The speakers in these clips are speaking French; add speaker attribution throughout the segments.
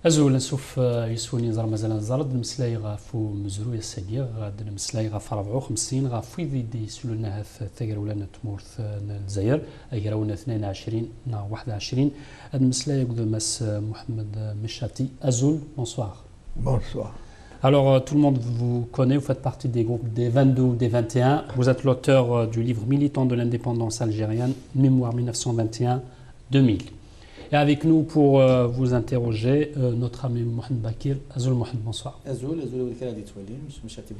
Speaker 1: أزول نسوف يسوني زر مازال نزرد مسلاي غافو مزرو يساقيا غاد مسلاي غاف 54 غاف ويدي دي سلونا هاف ثقرولانا تمورث الجزائر أجرونا 22 نا 21 هاد مسلاي يقول مس محمد مشاتي أزول bonsoir.
Speaker 2: Bonsoir.
Speaker 1: Alors, tout le monde vous connaît, vous faites partie des groupes des 22 ou des 21. Vous êtes l'auteur du livre militant de l'indépendance algérienne, Mémoire 1921-2000. Et avec nous pour vous interroger, notre ami Mohamed Bakir. Azoul Mohamed, bonsoir.
Speaker 3: Azoul,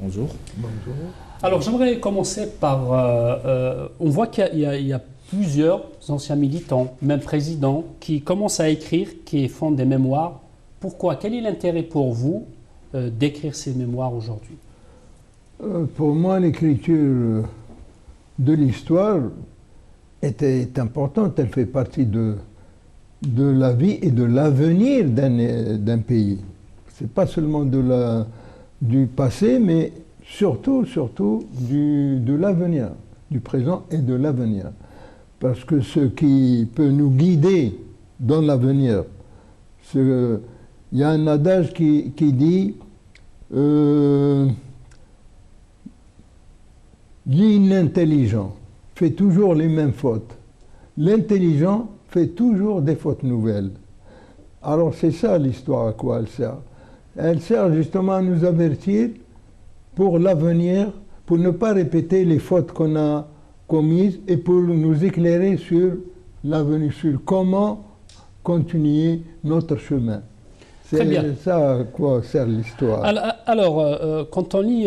Speaker 3: bonjour.
Speaker 2: Bonjour.
Speaker 1: Alors, j'aimerais commencer par... on voit qu'il y a plusieurs anciens militants, même présidents, qui commencent à écrire, qui font des mémoires. Pourquoi? Quel est l'intérêt pour vous d'écrire ces mémoires aujourd'hui?
Speaker 2: Pour moi, l'écriture de l'histoire était importante. Elle fait partie de la vie et de l'avenir d'un pays. Ce n'est pas seulement du passé, mais surtout de l'avenir, du présent et de l'avenir. Parce que ce qui peut nous guider dans l'avenir, il y a un adage qui dit l'inintelligent fait toujours les mêmes fautes. L'intelligent fait toujours des fautes nouvelles. Alors c'est ça l'histoire, à quoi elle sert. Elle sert justement à nous avertir pour l'avenir, pour ne pas répéter les fautes qu'on a commises et pour nous éclairer sur l'avenir, sur comment continuer notre chemin. C'est ça à quoi sert l'histoire.
Speaker 1: Alors, quand on lit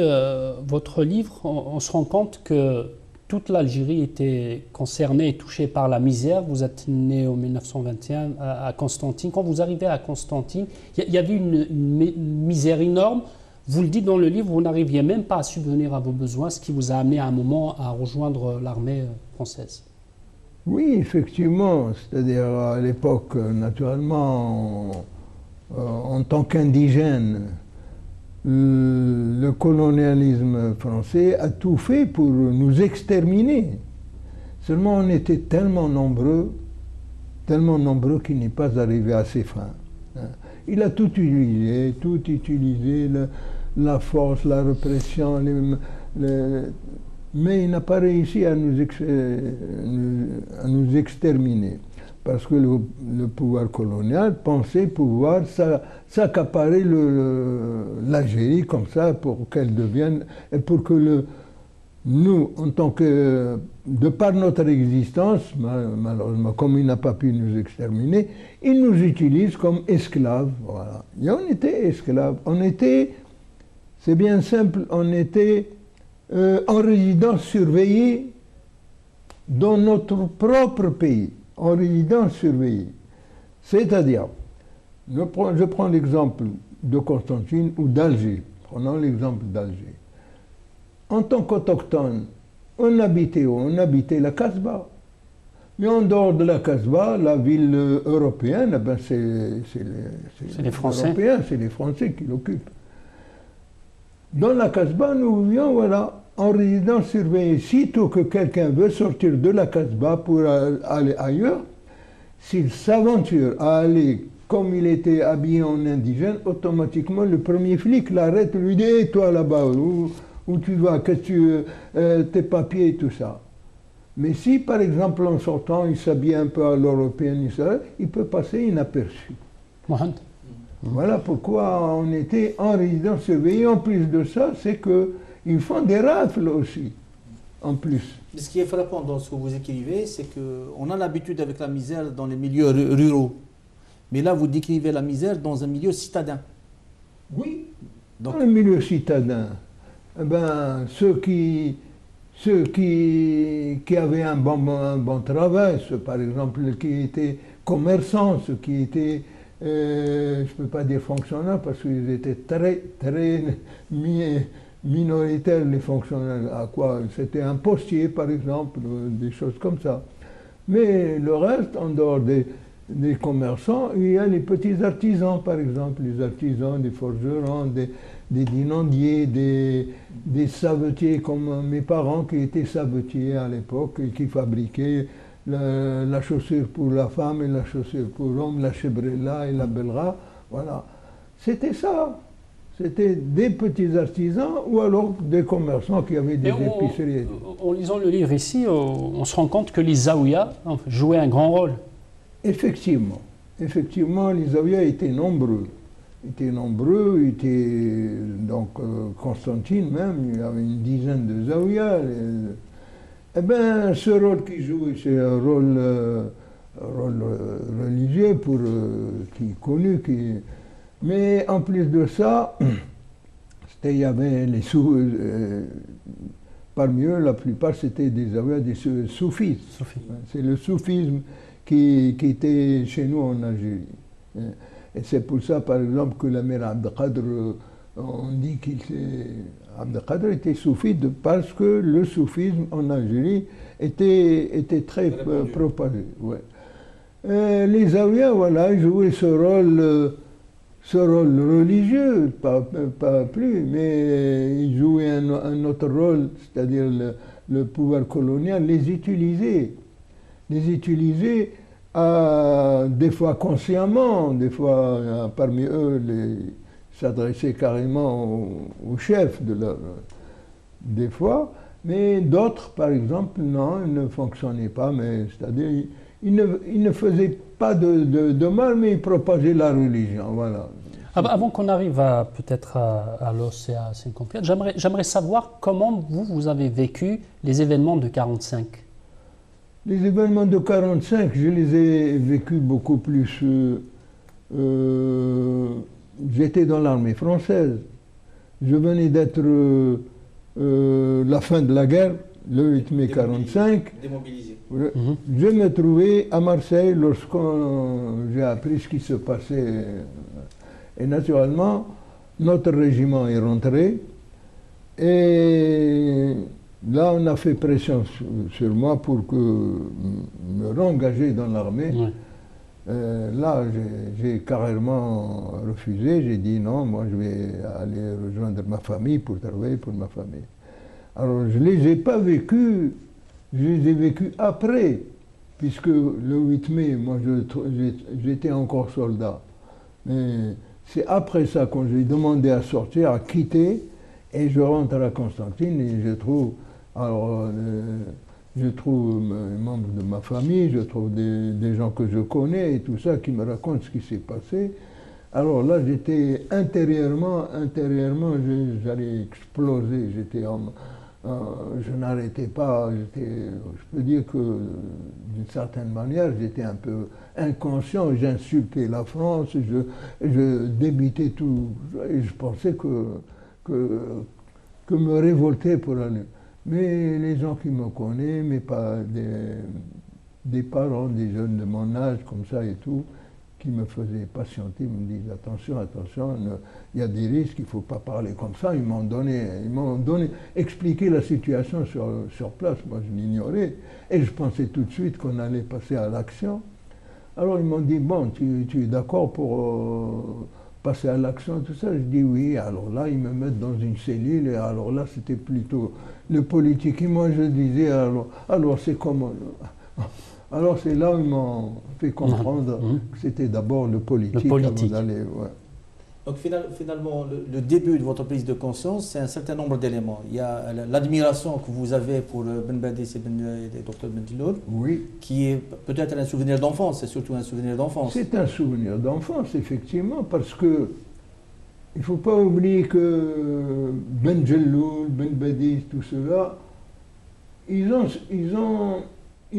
Speaker 1: votre livre, on se rend compte que toute l'Algérie était concernée et touchée par la misère. Vous êtes né en 1921 à Constantine. Quand vous arrivez à Constantine, il y avait une misère énorme. Vous le dites dans le livre, vous n'arriviez même pas à subvenir à vos besoins, ce qui vous a amené à un moment à rejoindre l'armée française.
Speaker 2: Oui, effectivement. C'est-à-dire à l'époque, naturellement, en tant qu'indigène, le colonialisme français a tout fait pour nous exterminer. Seulement on était tellement nombreux qu'il n'est pas arrivé à ses fins. Il a tout utilisé, la force, la répression, mais il n'a pas réussi à nous exterminer. Parce que le pouvoir colonial pensait pouvoir s'accaparer l'Algérie comme ça pour qu'elle devienne, et pour que nous, en tant que, de par notre existence, malheureusement, comme il n'a pas pu nous exterminer, il nous utilise comme esclaves. Voilà. Et on était esclaves. On était, c'est bien simple, on était en résidence surveillée dans notre propre pays. En résidence surveillée. C'est-à-dire, je prends l'exemple de Constantine ou d'Alger. Prenons l'exemple d'Alger. En tant qu'autochtone, on habitait où? On habitait la Casbah. Mais en dehors de la Casbah, la ville européenne, eh ben c'est
Speaker 1: les Français.
Speaker 2: Européens, c'est les Français qui l'occupent. Dans la Casbah, nous vivions, voilà, en résidence surveillée. Sitôt que quelqu'un veut sortir de la Casbah pour aller ailleurs, s'il s'aventure à aller comme il était habillé en indigène, automatiquement le premier flic l'arrête et lui dit hey, « toi là-bas, où tu vas, qu'est-ce que tes papiers et tout ça ». Mais si par exemple en sortant il s'habille un peu à l'européenne, il peut passer inaperçu.
Speaker 1: Mohamed.
Speaker 2: Voilà pourquoi on était en résidence surveillée. En plus de ça, c'est que ils font des rafles aussi, en plus.
Speaker 3: Mais ce qui est frappant dans ce que vous écrivez, c'est qu'on a l'habitude avec la misère dans les milieux ruraux. Mais là, vous décrivez la misère dans un milieu citadin.
Speaker 2: Oui, donc, dans le milieu citadin, eh ben, ceux qui avaient un bon travail, ceux par exemple qui étaient commerçants, ceux qui étaient, je ne peux pas dire fonctionnaires, parce qu'ils étaient très minoritaires, les fonctionnaires. À quoi? C'était un postier, par exemple, des choses comme ça. Mais le reste, en dehors des commerçants, il y a les petits artisans, par exemple, les artisans, des forgerons, des dinandiers, des savetiers, comme mes parents qui étaient savetiers à l'époque et qui fabriquaient la chaussure pour la femme et la chaussure pour l'homme, la chebrella et la belra. Voilà. C'était ça. C'était des petits artisans ou alors des commerçants qui avaient des épiceries.
Speaker 1: En lisant le livre ici, on se rend compte que les zaouïas jouaient un grand rôle.
Speaker 2: Effectivement. Effectivement, les zaouïas étaient nombreux. Donc Constantine même, il y avait une dizaine de zaouïas. Eh bien, ce rôle qu'ils jouaient, c'est un rôle religieux qui est connu. Mais en plus de ça, il y avait les parmi eux, la plupart, c'était des soufis. C'est le soufisme qui était chez nous en Algérie. Et c'est pour ça, par exemple, que l'Amir Abdelkader, on dit Abdelkader était soufite parce que le soufisme en Algérie était très propagé. Ouais. Les Zaouïas, voilà, jouaient ce rôle religieux, pas plus, mais ils jouaient un autre rôle, c'est-à-dire le pouvoir colonial les utilisait des fois consciemment, des fois parmi eux s'adressaient carrément au chef des fois, mais d'autres, par exemple, non, ils ne fonctionnaient pas, mais c'est-à-dire ils ne faisaient pas de mal, mais ils propageaient la religion, voilà.
Speaker 1: Avant qu'on arrive peut-être à l'OCA 54, j'aimerais savoir comment vous avez vécu les événements de 1945.
Speaker 2: Les événements de 1945, je les ai vécus beaucoup plus. J'étais dans l'armée française. Je venais d'être la fin de la guerre, le 8 mai 1945.
Speaker 3: Démobilisé.
Speaker 2: Je me trouvais à Marseille lorsque j'ai appris ce qui se passait. Et naturellement, notre régiment est rentré. Et là, on a fait pression sur moi pour me réengager dans l'armée.
Speaker 1: Ouais.
Speaker 2: Là, j'ai carrément refusé. J'ai dit non, moi je vais aller rejoindre ma famille pour travailler pour ma famille. Alors, je ne les ai pas vécus, je les ai vécus après, puisque le 8 mai, moi j'étais encore soldat. Mais c'est après ça qu'on j'ai demandé à sortir, à quitter, et je rentre à Constantine et je trouve les membres de ma famille, je trouve des gens que je connais et tout ça qui me racontent ce qui s'est passé. Alors là, j'étais intérieurement, j'allais exploser. Je n'arrêtais pas. Je peux dire que d'une certaine manière, j'étais un peu inconscient. J'insultais la France, je débitais tout. Et je pensais que me révolter pour aller. Mais les gens qui me connaissent, mais pas des parents, des jeunes de mon âge, comme ça et tout, qui me faisaient patienter, me disent attention, il y a des risques, il ne faut pas parler comme ça. Ils m'ont expliqué la situation sur place. Moi, je l'ignorais. Et je pensais tout de suite qu'on allait passer à l'action. Alors, ils m'ont dit, bon, tu es d'accord pour passer à l'action, tout ça? Je dis oui. Alors là, ils me mettent dans une cellule. Et alors là, c'était plutôt le politique. Et moi, je disais, alors c'est comment? Alors c'est là où ils m'ont fait comprendre que c'était d'abord le politique. Avant d'aller, ouais.
Speaker 3: Donc finalement, le début de votre prise de conscience, c'est un certain nombre d'éléments. Il y a l'admiration que vous avez pour Ben Badis et Dr Bendiloul,
Speaker 2: oui,
Speaker 3: qui est peut-être un souvenir d'enfance, c'est surtout un souvenir d'enfance.
Speaker 2: C'est un souvenir d'enfance, effectivement, parce que il ne faut pas oublier que Ben Jelloul, Ben Badis, tout cela, ils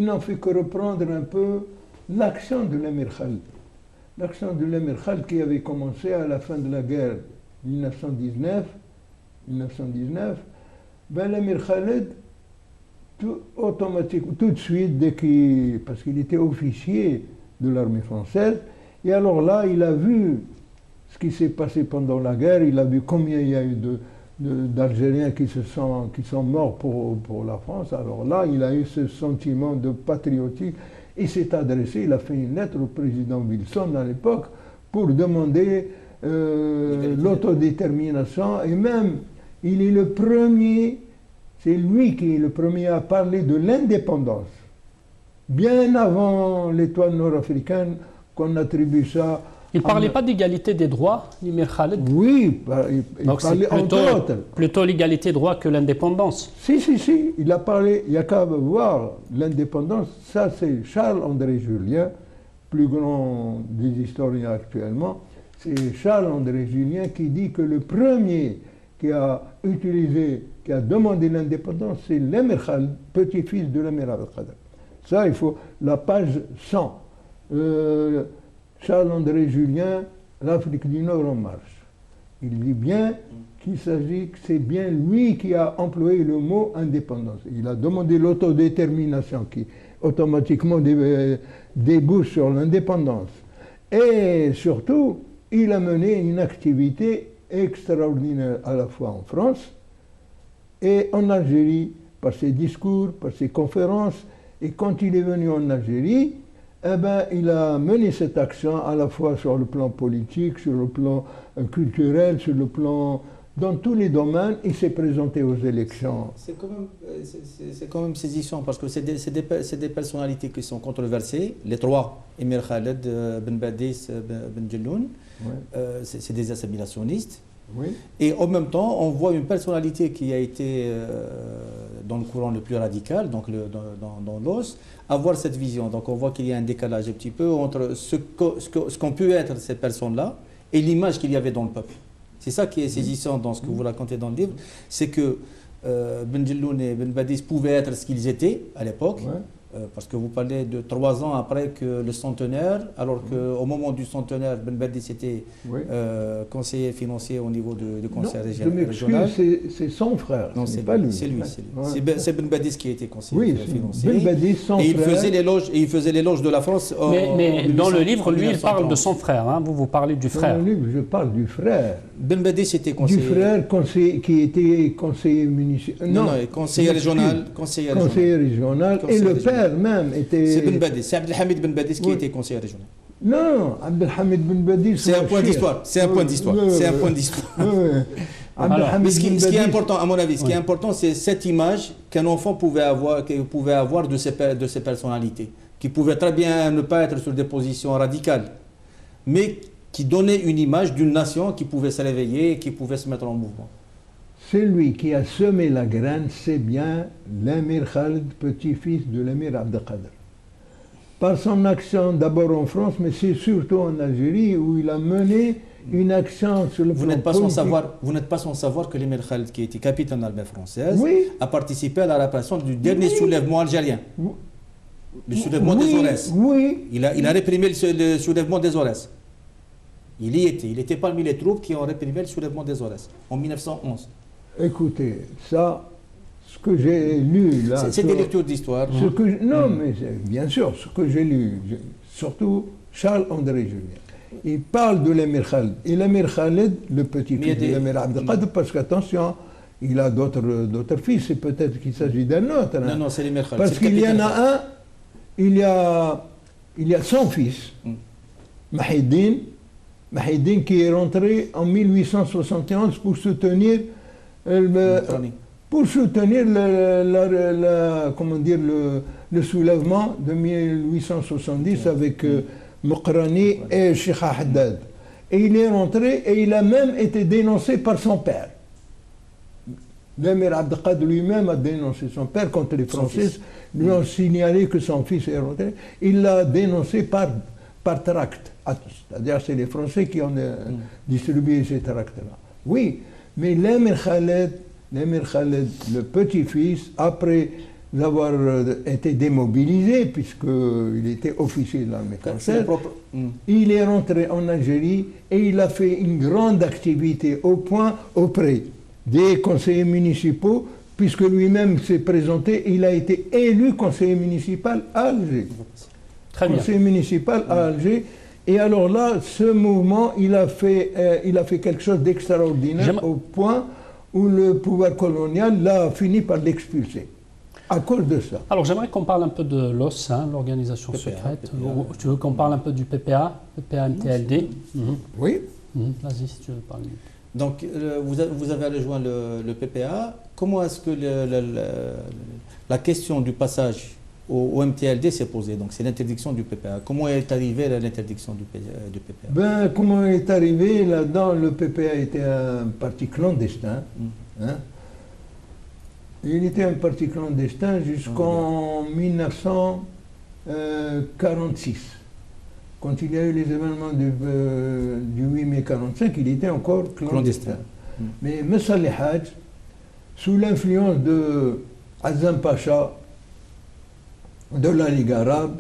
Speaker 2: n'ont fait que reprendre un peu l'action de l'Amir Khalid. L'action de l'Amir Khalid qui avait commencé à la fin de la guerre 1919, ben l'Amir Khalid, tout de suite, parce qu'il était officier de l'armée française, et alors là, il a vu ce qui s'est passé pendant la guerre, il a vu combien il y a eu d'Algériens qui sont morts pour la France. Alors là, il a eu ce sentiment de patriotique. Il s'est adressé, il a fait une lettre au président Wilson à l'époque pour demander l'autodétermination. Et même, il est le premier, c'est lui qui est le premier à parler de l'indépendance. Bien avant l'étoile nord-africaine, qu'on attribue ça
Speaker 1: Il ne parlait pas d'égalité des droits, l'Émir Khaled.
Speaker 2: Oui, il
Speaker 1: Donc c'est
Speaker 2: parlait entre autres.
Speaker 1: plutôt l'égalité des droits que l'indépendance.
Speaker 2: Si, il a parlé, il n'y a qu'à voir l'indépendance, ça c'est Charles-André Julien, plus grand des historiens actuellement, c'est Charles-André Julien qui dit que le premier qui a demandé l'indépendance, c'est l'Émir Khaled, petit-fils de l'Émir Abdelkader. Ça, il faut, la page 100. Charles-André Julien, l'Afrique du Nord en marche. Il dit bien qu'il s'agit que c'est bien lui qui a employé le mot indépendance. Il a demandé l'autodétermination qui automatiquement débouche sur l'indépendance. Et surtout, il a mené une activité extraordinaire à la fois en France et en Algérie, par ses discours, par ses conférences. Et quand il est venu en Algérie, eh ben, il a mené cette action à la fois sur le plan politique, sur le plan culturel, sur le plan... Dans tous les domaines, il s'est présenté aux élections.
Speaker 3: C'est quand même saisissant parce que c'est des personnalités qui sont controversées. Les trois, Émir Khaled, Ben Badis, Ben Jelloun, ouais. C'est des assimilationnistes.
Speaker 2: Oui.
Speaker 3: Et en même temps, on voit une personnalité qui a été dans le courant le plus radical, donc dans l'os, avoir cette vision. Donc on voit qu'il y a un décalage un petit peu entre ce qu'ont pu être ces personnes-là et l'image qu'il y avait dans le peuple. C'est ça qui est saisissant dans ce que vous racontez dans le livre, c'est que Ben Jelloun et Ben Badis pouvaient être ce qu'ils étaient à l'époque. Ouais. Parce que vous parlez de 3 ans après que le centenaire, alors qu'au moment du centenaire, Ben Badis était conseiller financier au niveau du conseil régional.
Speaker 2: C'est son frère,
Speaker 3: non, c'est pas lui. C'est lui. Ouais. C'est Ben Badis qui était conseiller financier.
Speaker 2: Ben Badis, son
Speaker 3: et
Speaker 2: frère.
Speaker 3: Il faisait l'éloge de la France.
Speaker 1: Mais dans le livre, lui, il parle de son frère. Hein, vous parlez du frère.
Speaker 2: Dans le livre, je parle du frère.
Speaker 3: Ben Badis était conseiller.
Speaker 2: Du frère qui était conseiller municipal.
Speaker 3: Non, conseiller régional. Conseiller
Speaker 2: régional. Et le père même était...
Speaker 3: C'est Ben Badis, c'est Abdelhamid Ben Badis qui était conseiller régional.
Speaker 2: Non, Abdelhamid Ben Badis...
Speaker 3: C'est un point d'histoire, c'est un point d'histoire, c'est un point d'histoire. Mais ce qui est important, à mon avis, ce qui est important, c'est cette image qu'un enfant pouvait avoir de ces personnalités, qui pouvaient très bien ne pas être sur des positions radicales, mais qui donnaient une image d'une nation qui pouvait se réveiller et qui pouvait se mettre en mouvement.
Speaker 2: Celui qui a semé la graine, c'est bien l'Émir Khaled, petit-fils de l'Émir Abdelkader. Par son action d'abord en France, mais c'est surtout en Algérie où il a mené une action sur le plan politique.
Speaker 3: Vous n'êtes pas sans savoir que l'Émir Khaled, qui était capitaine de l'armée française, a participé à la répression du dernier soulèvement algérien. Le soulèvement des Aurès.
Speaker 2: Oui.
Speaker 3: Il a réprimé le soulèvement des Aurès. Il y était. Il était parmi les troupes qui ont réprimé le soulèvement des Aurès en 1911.
Speaker 2: Écoutez, ça, ce que j'ai lu là...
Speaker 3: C'est des lectures d'histoire.
Speaker 2: Non, mais bien sûr, ce que j'ai lu, surtout Charles-André Julien, il parle de l'Émir Khaled. Et l'Émir Khaled, le petit-fils de l'Émir Abdelkader, parce qu'attention, il a d'autres fils, et peut-être qu'il s'agit d'un autre.
Speaker 3: Hein. Non, c'est l'Émir Khaled.
Speaker 2: Parce qu'il y en a un, il y a son fils, Mahidine, qui est rentré en 1871 pour soutenir le soulèvement de 1870 avec Mokrani et Cheikh Haddad. Et il est rentré et il a même été dénoncé par son père. L'Émir Abdelkader lui-même a dénoncé son père quand les Français lui ont signalé que son fils est rentré. Il l'a dénoncé par tract. C'est-à-dire c'est les Français qui ont distribué ces tracts-là. Oui, mais l'Émir Khaled, le petit-fils, après avoir été démobilisé, puisqu'il était officier de l'armée française, il est rentré en Algérie et il a fait une grande activité auprès des conseillers municipaux, puisque lui-même s'est présenté, il a été élu conseiller municipal à Alger.
Speaker 1: Très bien.
Speaker 2: Conseiller municipal à Alger. Et alors là, ce mouvement, il a fait quelque chose d'extraordinaire au point où le pouvoir colonial l'a fini par l'expulser. À cause de ça.
Speaker 1: Alors j'aimerais qu'on parle un peu de l'OS, hein, l'organisation secrète. Tu veux qu'on parle un peu du PPA, PPA-MTLD?
Speaker 2: Oui.
Speaker 1: Vas-y si tu veux parler.
Speaker 3: Donc vous avez rejoint le PPA. Comment est-ce que la question du passage au MTLD s'est posée. Donc c'est l'interdiction du PPA. Comment est arrivé l'interdiction du PPA?
Speaker 2: Ben, comment est arrivé là-dedans? Le PPA était un parti clandestin. Hein? Il était un parti clandestin jusqu'en 1946. Quand il y a eu les événements du 8 mai 45, il était encore clandestin. Mais Messali Hadj, sous l'influence de Azam Pacha, de la Ligue arabe,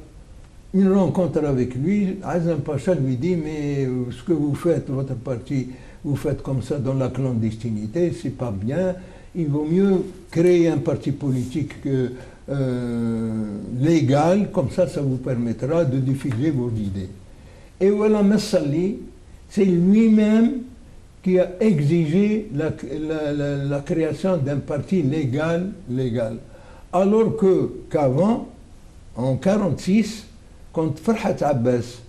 Speaker 2: une rencontre avec lui, Azam Pacha lui dit: mais ce que vous faites, votre parti, vous faites comme ça dans la clandestinité, c'est pas bien, il vaut mieux créer un parti politique légal, comme ça vous permettra de diffuser vos idées. Et voilà, Messali, c'est lui-même qui a exigé la création d'un parti légal, alors qu'avant, en 1946, quand Farhat Abbas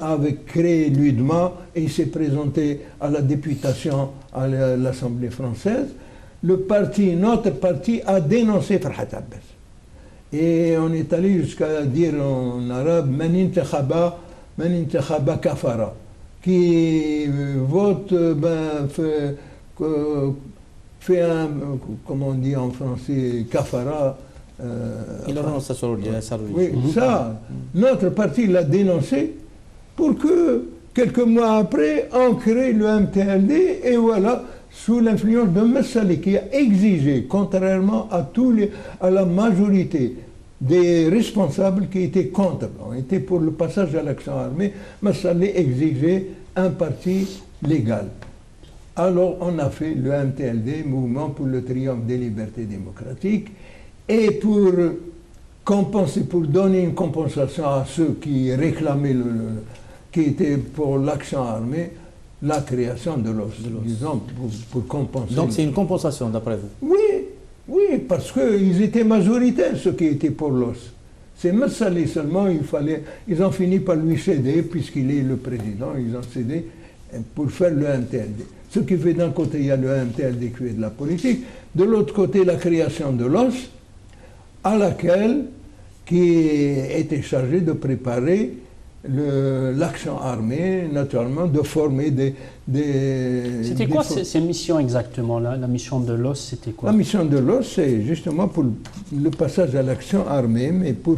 Speaker 2: avait créé l'UDMA et s'est présenté à la députation à l'Assemblée française, notre parti a dénoncé Farhat Abbas. Et on est allé jusqu'à dire en arabe Man intakhaba kafara, qui vote, fait un, comment on dit en français, kafara.
Speaker 3: Il renonce sur
Speaker 2: oui, ça, notre parti l'a dénoncé pour que, quelques mois après, on crée le MTLD, et voilà, sous l'influence de Messali, qui a exigé, contrairement à la majorité des responsables qui étaient contre, on était pour le passage à l'action armée, Messali exigeait un parti légal. Alors on a fait le MTLD, Mouvement pour le triomphe des libertés démocratiques, et pour compenser, pour donner une compensation à ceux qui réclamaient, qui étaient pour l'action armée, la création de l'OS, disons, pour compenser.
Speaker 3: Donc c'est une compensation d'après vous?
Speaker 2: Oui, parce qu'ils étaient majoritaires, ceux qui étaient pour l'OS. C'est Messali seulement, ils ont fini par lui céder, puisqu'il est le président, ils ont cédé pour faire le MTLD. Ce qui fait d'un côté, il y a le MTLD qui est de la politique, de l'autre côté, la création de l'OS, à laquelle qui était chargé de préparer l'action armée, naturellement, de former des...
Speaker 1: C'était quoi ces missions exactement? La mission de l'OS, c'était quoi?
Speaker 2: La mission de l'OS, c'est justement pour le passage à l'action armée, mais pour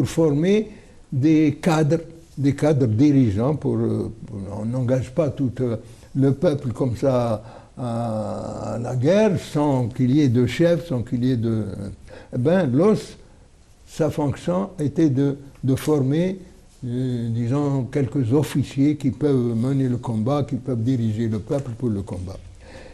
Speaker 2: former des cadres dirigeants. On n'engage pas tout le peuple comme ça à la guerre sans qu'il y ait de chef, sans qu'il y ait de... l'OS, sa fonction était de former, disons, quelques officiers qui peuvent mener le combat, qui peuvent diriger le peuple pour le combat.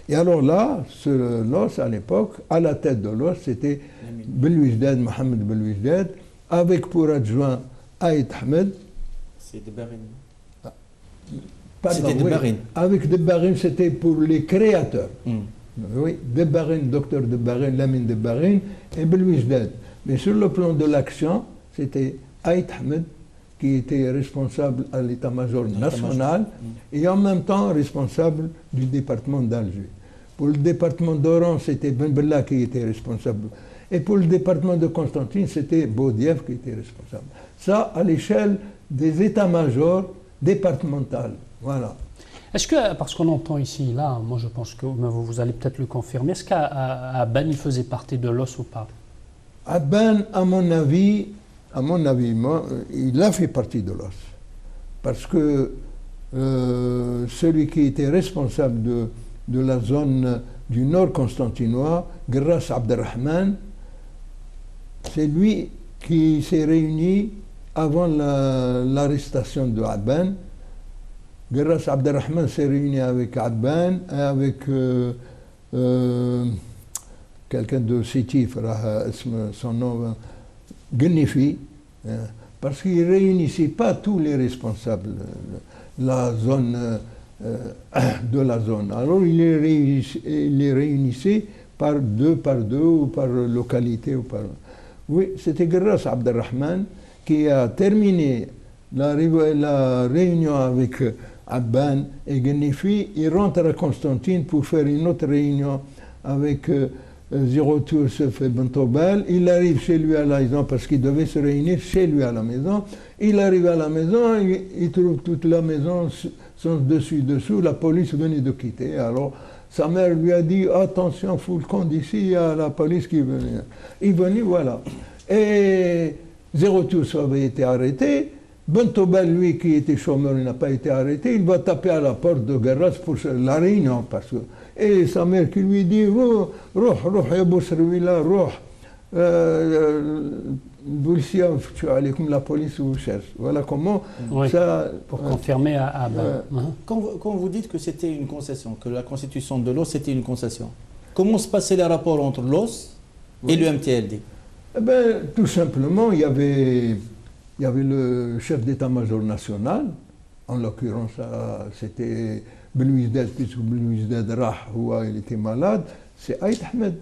Speaker 2: Et alors là, l'OS, à l'époque, à la tête de l'OS, c'était Belwijdad, Mohamed Belwijdad, avec pour adjoint Aït Ahmed.
Speaker 3: C'est de Barin.
Speaker 2: C'était de Barin. Avec de Barin, c'était pour les créateurs. Oui, de Barin, docteur de Barin, Lamine de Barin et Belwijdad. Mais sur le plan de l'action, c'était Aït Ahmed, qui était responsable à l'état-major national et en même temps responsable du département d'Alger. Pour le département d'Oran, c'était Ben Bella qui était responsable. Et pour le département de Constantine, c'était Baudiev qui était responsable. Ça, à l'échelle des états-majors départementaux. Voilà.
Speaker 1: Est-ce que, parce qu'on entend ici, là, moi je pense que vous allez peut-être le confirmer, est-ce qu'Abban, il faisait partie de l'OS ou pas?
Speaker 2: Abban, à mon avis, moi, il a fait partie de l'OS. Parce que celui qui était responsable de la zone du nord constantinois, Gras Abderrahman, c'est lui qui s'est réuni avant l'arrestation de Abban. Gras Abderrahman s'est réuni avec Abban, avec quelqu'un de Sétif, son nom, Gnifi, parce qu'il ne réunissait pas tous les responsables de la zone. Alors il les réunissait par deux ou par localité. Oui, c'était Gras Abderrahman qui a terminé la réunion avec Abban et Gnifi. Il rentre à Constantine pour faire une autre réunion avec 02 se fait Bentobel, il arrive chez lui à la maison parce qu'il devait se réunir chez lui à la maison. Il arrive à la maison, il trouve toute la maison sans dessus-dessous, la police venait de quitter. Alors sa mère lui a dit attention, faut le compte d'ici, il y a la police qui venait. Il venait, voilà. Et 02 avait été arrêté. Bentobel, lui qui était chômeur, il n'a pas été arrêté. Il va taper à la porte de Garras pour la réunion parce que. Et sa mère qui lui dit روح يا بوسرويلا روح comme la police vous cherche. Voilà comment ça.
Speaker 1: Pour confirmer à
Speaker 3: Quand vous dites que c'était une concession, que la constitution de l'OS c'était une concession, comment se passaient les rapports entre l'OS et le MTLD?
Speaker 2: Eh bien, tout simplement, il y avait le chef d'état-major national, en l'occurrence, c'était Belouizdad, puisque Belouizdad il était malade, c'est Aït Ahmed.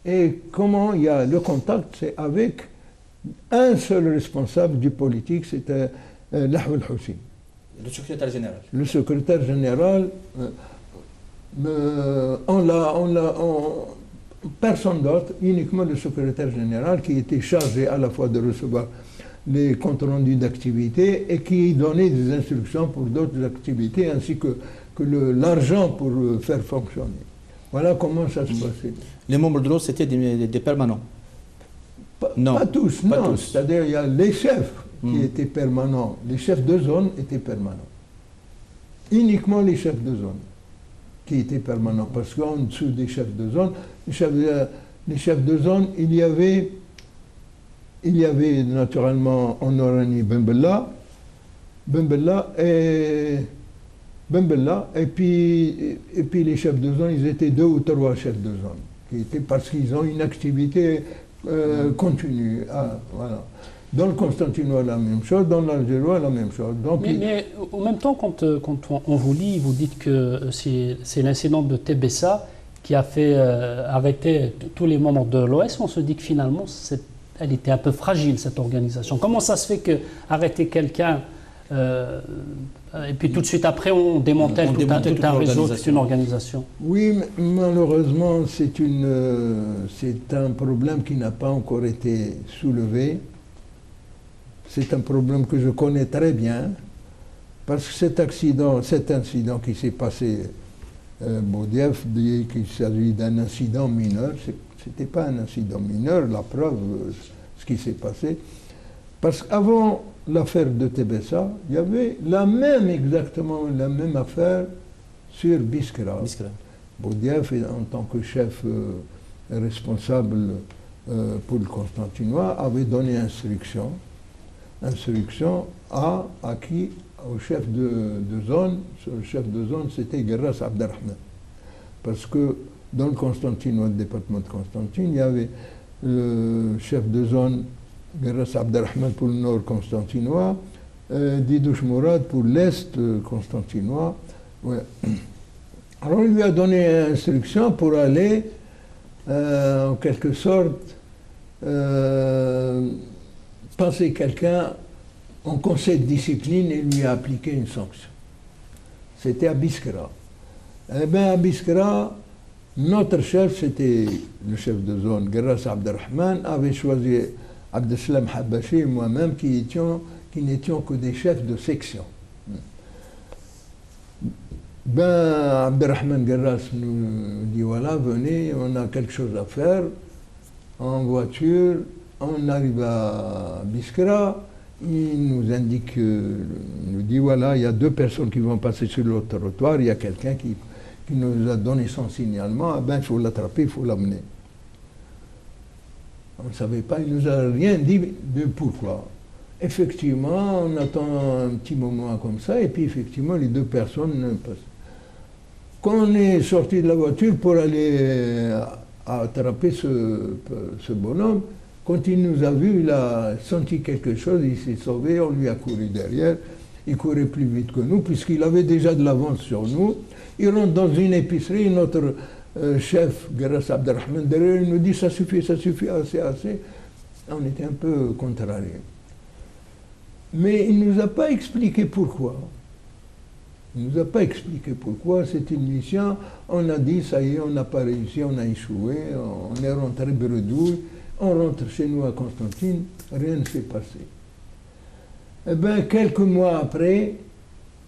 Speaker 2: Et comment il y a le contact, c'est avec un seul responsable du politique, c'était Lahou el-Houssin.
Speaker 3: Le secrétaire général.
Speaker 2: Le secrétaire général, personne d'autre, uniquement le secrétaire général qui était chargé à la fois de recevoir les comptes rendus d'activité et qui donnait des instructions pour d'autres activités ainsi que l'argent pour faire fonctionner. Voilà comment ça se passait.
Speaker 3: Les membres de l'OS c'était des permanents? Non.
Speaker 2: Pas tous, non. C'est-à-dire il y a les chefs qui étaient permanents. Les chefs de zone étaient permanents. Uniquement les chefs de zone qui étaient permanents. Parce qu'en dessous des chefs de zone, les chefs de zone, il y avait naturellement en Oranie Ben Bella et puis les chefs de zone, ils étaient 2 ou 3 chefs de zone, parce qu'ils ont une activité continue. Voilà. Dans le Constantinois, la même chose, dans l'Algérois, la même chose. Donc,
Speaker 1: mais en même temps, quand on vous lit, vous dites que c'est l'incident de Tébessa qui a fait arrêter tous les membres de l'OS, on se dit que finalement, elle était un peu fragile, cette organisation. Comment ça se fait qu'arrêter quelqu'un, et puis tout de suite après, on démantèle tout un réseau, toute une organisation?
Speaker 2: Oui, malheureusement, c'est un problème qui n'a pas encore été soulevé. C'est un problème que je connais très bien, parce que cet incident qui s'est passé Boudiaf dit qu'il s'agit d'un incident mineur. Ce n'était pas un incident mineur, la preuve, ce qui s'est passé. Parce qu'avant l'affaire de Tébessa, il y avait exactement la même affaire sur Biskra. Boudiaf, en tant que chef responsable pour le Constantinois, avait donné instruction à qui? Au chef de zone. Le chef de zone, c'était Garras Abderrahman. Parce que dans le Constantinois, le département de Constantine, il y avait le chef de zone Garras Abderrahman pour le nord constantinois, Didouche Mourad pour l'est constantinois. Ouais. Alors il lui a donné instruction pour aller, en quelque sorte, passer quelqu'un en conseil de discipline et lui a appliqué une sanction. C'était à Biskra. Eh bien, à Biskra, notre chef, c'était le chef de zone, Garras Abderrahman, avait choisi Abdeslam Habashi et moi-même qui n'étions que des chefs de section. Ben, Abderrahman Garras nous dit voilà, venez, on a quelque chose à faire en voiture. On arrive à Biskra, il nous indique, il nous dit voilà, il y a 2 personnes qui vont passer sur le trottoir, il y a quelqu'un qui nous a donné son signalement, ben, il faut l'attraper, il faut l'amener. On ne savait pas, il ne nous a rien dit de pourquoi. Effectivement, on attend un petit moment comme ça, et puis effectivement, les 2 personnes passent. Quand on est sorti de la voiture pour aller attraper ce bonhomme, quand il nous a vus, il a senti quelque chose, il s'est sauvé, on lui a couru derrière. Il courait plus vite que nous, puisqu'il avait déjà de l'avance sur nous. Il rentre dans une épicerie, notre chef, Garras Abderrahman, derrière, il nous dit ça suffit, assez. On était un peu contrariés. Mais il ne nous a pas expliqué pourquoi. Il ne nous a pas expliqué pourquoi. C'était une mission. On a dit, ça y est, on n'a pas réussi, on a échoué, on est rentré bredouille, on rentre chez nous à Constantine, rien ne s'est passé. Eh bien, quelques mois après,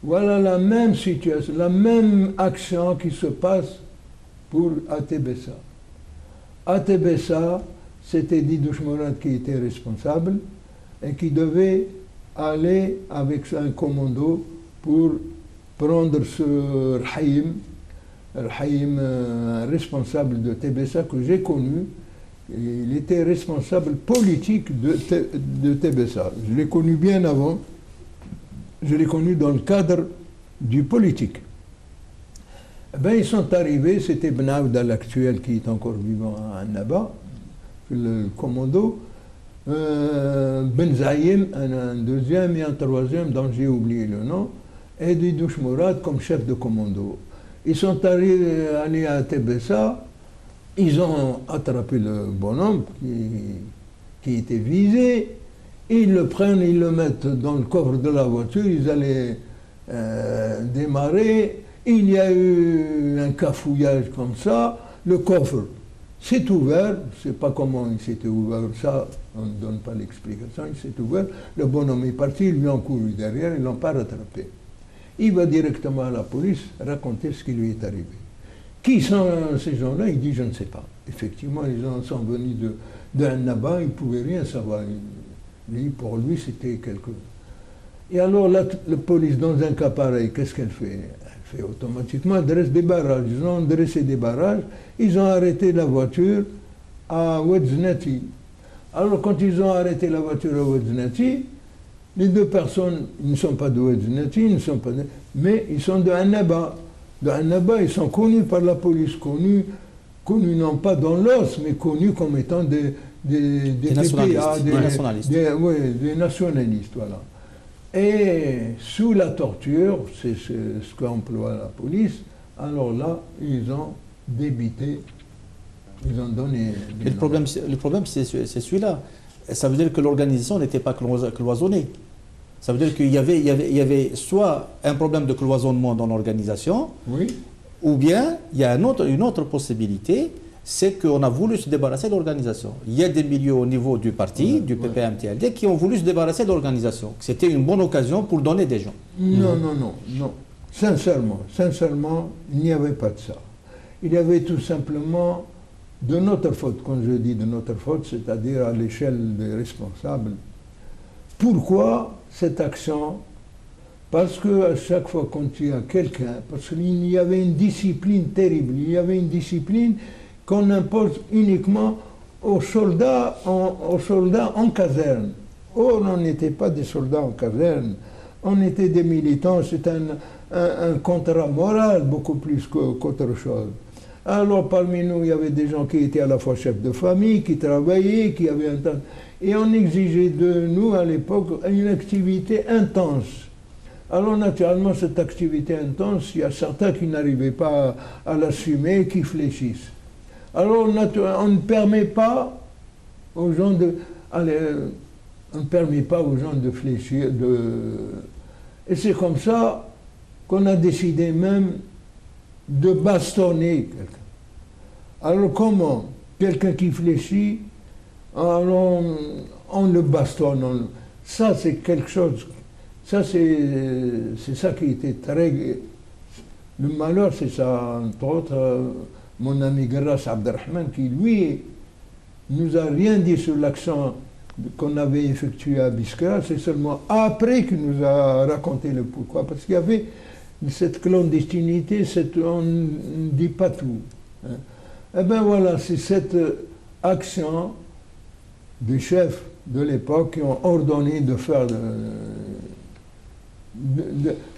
Speaker 2: voilà la même situation, la même action qui se passe pour Atebessa. Atebessa, c'était Didouche Mourad qui était responsable et qui devait aller avec un commando pour prendre ce Rahim, responsable de Tebessa que j'ai connu. Il était responsable politique de Tebessa. Je l'ai connu bien avant. Je l'ai connu dans le cadre du politique. Eh bien, ils sont arrivés, c'était Ben Aouda l'actuel qui est encore vivant à Annaba, le commando, Ben Zaïm, un deuxième et un troisième dont j'ai oublié le nom, et Didouche Mourad comme chef de commando. Ils sont allés à Tebessa, ils ont attrapé le bonhomme qui était visé, ils le prennent, ils le mettent dans le coffre de la voiture, ils allaient démarrer, il y a eu un cafouillage comme ça, le coffre s'est ouvert, je ne sais pas comment il s'était ouvert, ça on ne donne pas l'explication, il s'est ouvert, le bonhomme est parti, ils lui ont couru derrière, ils ne l'ont pas rattrapé. Il va directement à la police raconter ce qui lui est arrivé. Qui sont ces gens-là? Il dit je ne sais pas. Effectivement, les gens sont venus de Annaba, ils ne pouvaient rien savoir. Lui, pour lui, c'était quelque... Et alors, la police, dans un cas pareil, qu'est-ce qu'elle fait? Elle fait automatiquement, elle dresse des barrages. Ils ont dressé des barrages, ils ont arrêté la voiture à Ouedznati. Alors, quand ils ont arrêté la voiture à Ouedznati, les deux personnes, ils ne sont pas de Ouedznati, mais ils sont de Annaba. De Annaba, ils sont connus par la police, connus non pas dans l'os, mais connus comme étant des
Speaker 3: nationalistes.
Speaker 2: Des nationalistes, voilà. Et sous la torture, c'est ce qu'emploie la police, alors là, ils ont débité, ils ont donné...
Speaker 3: Mais le problème c'est celui-là. Ça veut dire que l'organisation n'était pas cloisonnée. Ça veut dire qu'il y avait soit un problème de cloisonnement dans l'organisation,
Speaker 2: oui,
Speaker 3: ou bien il y a une autre possibilité, c'est qu'on a voulu se débarrasser de l'organisation. Il y a des milieux au niveau du parti, du PPMTLD, qui ont voulu se débarrasser de l'organisation. C'était une bonne occasion pour donner des gens.
Speaker 2: Non. Sincèrement, il n'y avait pas de ça. Il y avait tout simplement de notre faute, quand je dis de notre faute, c'est-à-dire à l'échelle des responsables. Pourquoi cette action? Parce qu'à chaque fois qu'on tue quelqu'un, parce qu'il y avait une discipline terrible, il y avait une discipline qu'on impose uniquement aux soldats en caserne. Or, on n'était pas des soldats en caserne, on était des militants, c'est un contrat moral beaucoup plus qu'autre chose. Alors, parmi nous, il y avait des gens qui étaient à la fois chefs de famille, qui travaillaient, qui avaient un temps... Et on exigeait de nous, à l'époque, une activité intense. Alors, naturellement, cette activité intense, il y a certains qui n'arrivaient pas à l'assumer, qui fléchissent. Alors, on ne permet pas aux gens de... on ne permet pas aux gens de fléchir. Et c'est comme ça qu'on a décidé même de bastonner quelqu'un. Alors comment? Quelqu'un qui fléchit, alors on le bastonne. Ça, c'est quelque chose... Ça, c'est ça qui était très... Le malheur, c'est ça, entre autres, mon ami Garras Abderrahman, qui, lui, nous a rien dit sur l'action qu'on avait effectué à Biskra, c'est seulement après qu'il nous a raconté le pourquoi. Parce qu'il y avait cette clandestinité, on ne dit pas tout. Hein. Eh bien voilà, c'est cette action des chefs de l'époque qui ont ordonné de faire...